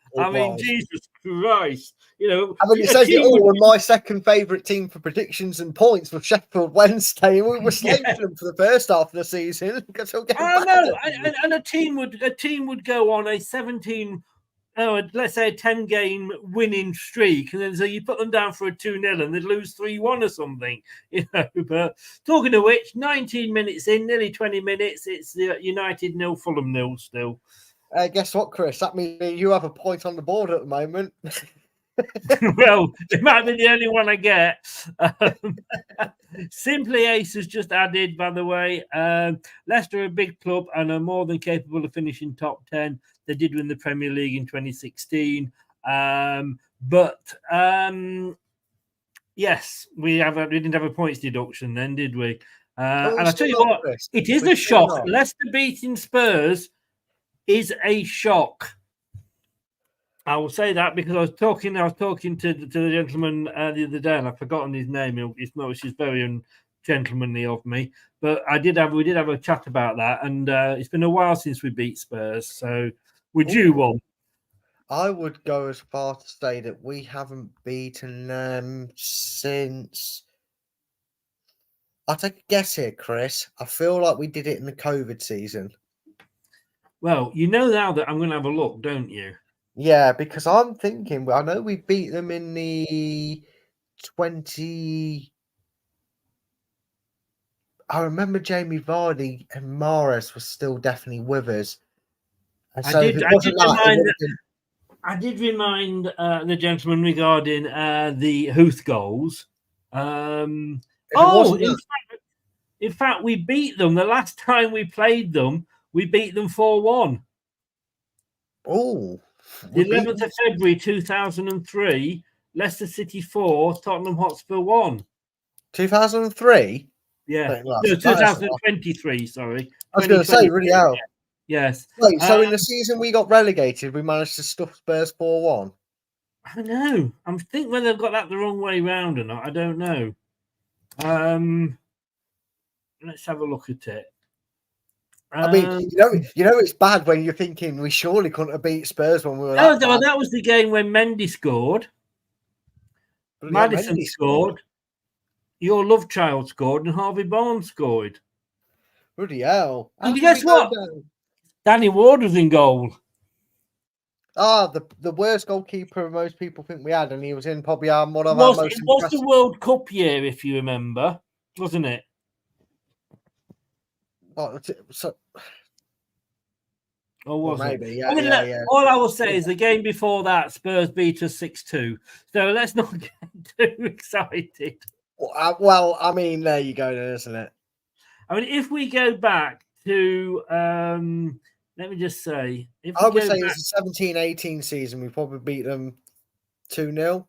Speaker 3: Jesus Christ. You know,
Speaker 4: I mean, it says it all. My second favourite team for predictions and points was Sheffield Wednesday. We were slaving them for the first half of the season.
Speaker 3: And a team would go on a 10-game winning streak, and then so you put them down for a 2-0 and they'd lose 3-1 or something, you know. But talking of which, 19 minutes in, nearly 20 minutes, it's United 0, Fulham 0 still.
Speaker 4: Guess what, Chris? That means you have a point on the board at the moment.
Speaker 3: Well, it might be the only one I get. Simply Ace has just added, by the way, Leicester are a big club and are more than capable of finishing top 10. They did win the Premier League in 2016. Yes, we didn't have a points deduction then, did we? And I tell you what, it is a shock. Leicester beating Spurs is a shock. I will say that because I was talking to the gentleman the other day, and I've forgotten his name. It's not, which is very ungentlemanly of me. But we did have a chat about that, and it's been a while since we beat Spurs. So would you one?
Speaker 4: I would go as far to say that we haven't beaten them since. I'll take a guess here, Chris. I feel like we did it in the COVID season.
Speaker 3: Well, you know now that I'm going to have a look, don't you?
Speaker 4: Yeah, because I'm thinking, I know we beat them in the 20. I remember Jamie Vardy and Mahrez was still definitely with us. And so I
Speaker 3: did remind the gentleman regarding the Huth goals. In fact, we beat them. The last time we played them, we beat them 4-1.
Speaker 4: Oh.
Speaker 3: The 11th of February 2003, Leicester City 4, Tottenham Hotspur 1.
Speaker 4: 2003?
Speaker 3: Yeah. No, 2023, sorry.
Speaker 4: I was going to say, really how?
Speaker 3: Yes.
Speaker 4: Wait, so in the season we got relegated, we managed to stuff Spurs 4-1.
Speaker 3: I don't know. I think whether they've got that the wrong way round or not. I don't know. Let's have a look at it.
Speaker 4: I mean, you know, it's bad when you're thinking we surely couldn't have beat Spurs when we were.
Speaker 3: No, that was the game when Mendy scored. Maddison
Speaker 4: Mendy
Speaker 3: scored. Your love child scored, and Harvey Barnes scored.
Speaker 4: Bloody hell!
Speaker 3: And guess what? Danny Ward was in goal.
Speaker 4: The worst goalkeeper most people think we had, and he was in probably one of our most.
Speaker 3: It was the World Cup year, if you remember, wasn't it?
Speaker 4: Maybe, yeah,
Speaker 3: I mean,
Speaker 4: yeah.
Speaker 3: All I will say is the game before that, Spurs beat us 6-2. So let's not get too excited.
Speaker 4: Well, I mean, there you go, then, isn't it?
Speaker 3: I mean, if we go back to, let me just say,
Speaker 4: I would say it's a 17-18 season. We probably beat them 2-0.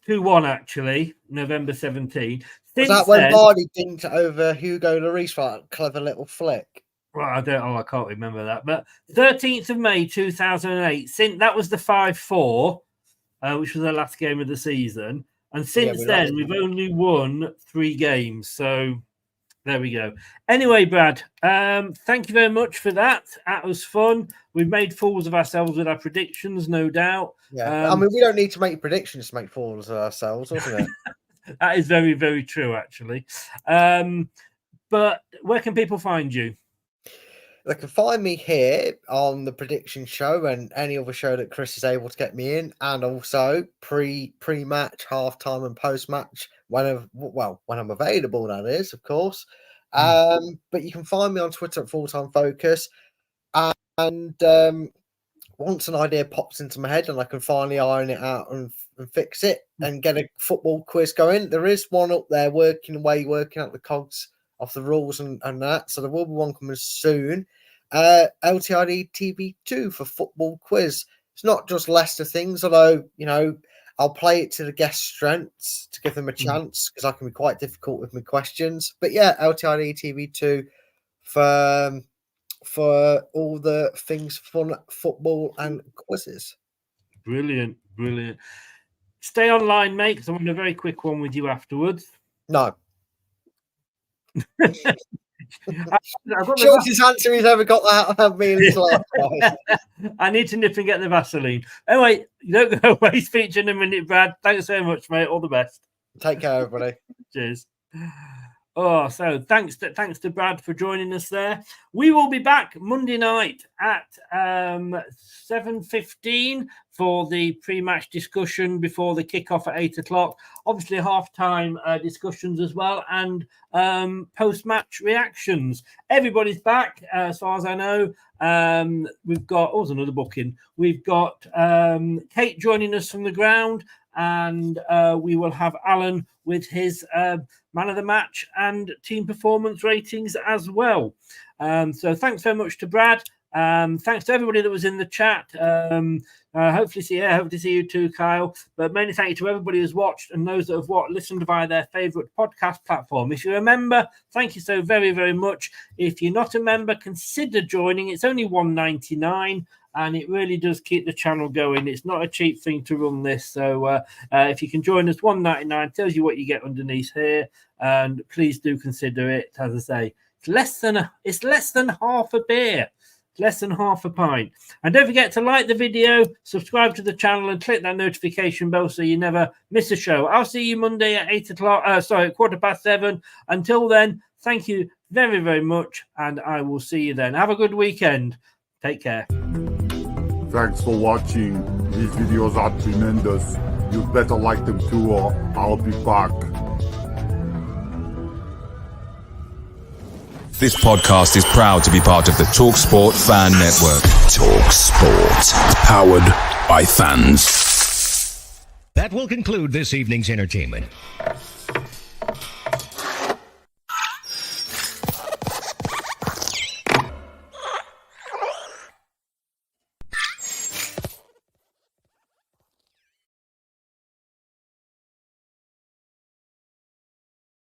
Speaker 3: 2-1, actually, November 17.
Speaker 4: Was that when Vardy dinked over Hugo Lloris for that clever little flick?
Speaker 3: Well, I can't remember that. But 13th of May 2008, that was the 5-4, which was the last game of the season. And since then, we've only won 3 games. So there we go. Anyway, Brad, thank you very much for that. That was fun. We've made fools of ourselves with our predictions, no doubt.
Speaker 4: Yeah, I mean, we don't need to make predictions to make fools of ourselves, doesn't it?
Speaker 3: That is very, very true, actually. But where can people find you?
Speaker 4: They can find me here on the prediction show and any other show that Chris is able to get me in, and also pre-match, halftime, and post-match when I'm available. That is, of course. But you can find me on Twitter at Full-Time Focus, and once an idea pops into my head and I can finally iron it out and fix it and get a football quiz going, there is one up there working out the cogs of the rules and that. So there will be one coming soon. LTID TV2 for football quiz. It's not just Leicester things, although, you know, I'll play it to the guest strengths to give them a chance because I can be quite difficult with my questions. But yeah, LTID TV2 for all the things fun, football and quizzes.
Speaker 3: Brilliant. Stay online, mate, because I want a very quick one with you afterwards.
Speaker 4: No. Shortest answer he's ever got out of me in his life.
Speaker 3: I need to nip and get the Vaseline. Anyway, don't go away. Speech in a minute, Brad. Thanks very much, mate. All the best.
Speaker 4: Take care, everybody.
Speaker 3: Cheers. Oh, so thanks to Brad for joining us there. We will be back Monday night at 7:15 for the pre-match discussion before the kickoff at 8 o'clock. Obviously, half-time discussions as well, and post-match reactions. Everybody's back, as far as I know. We've got, there's another booking. We've got Kate joining us from the ground, and we will have Alan with his man of the match and team performance ratings as well. So thanks very much to Brad. Thanks to everybody that was in the chat. Hopefully see you too, Kyle. But mainly thank you to everybody who's watched and those that have listened via their favourite podcast platform. If you're a member, thank you so very, very much. If you're not a member, consider joining. It's only $1.99. And it really does keep the channel going. It's not a cheap thing to run this. So if you can join us, $1.99 tells you what you get underneath here. And please do consider it. As I say, it's less than half a beer. It's less than half a pint. And don't forget to like the video, subscribe to the channel, and click that notification bell so you never miss a show. I'll see you Monday at 7:15. Until then, thank you very, very much. And I will see you then. Have a good weekend. Take care.
Speaker 11: Thanks for watching. These videos are tremendous. You better like them too, or I'll be back.
Speaker 1: This podcast is proud to be part of the TalkSport Fan Network. TalkSport. Powered by fans.
Speaker 12: That will conclude this evening's entertainment.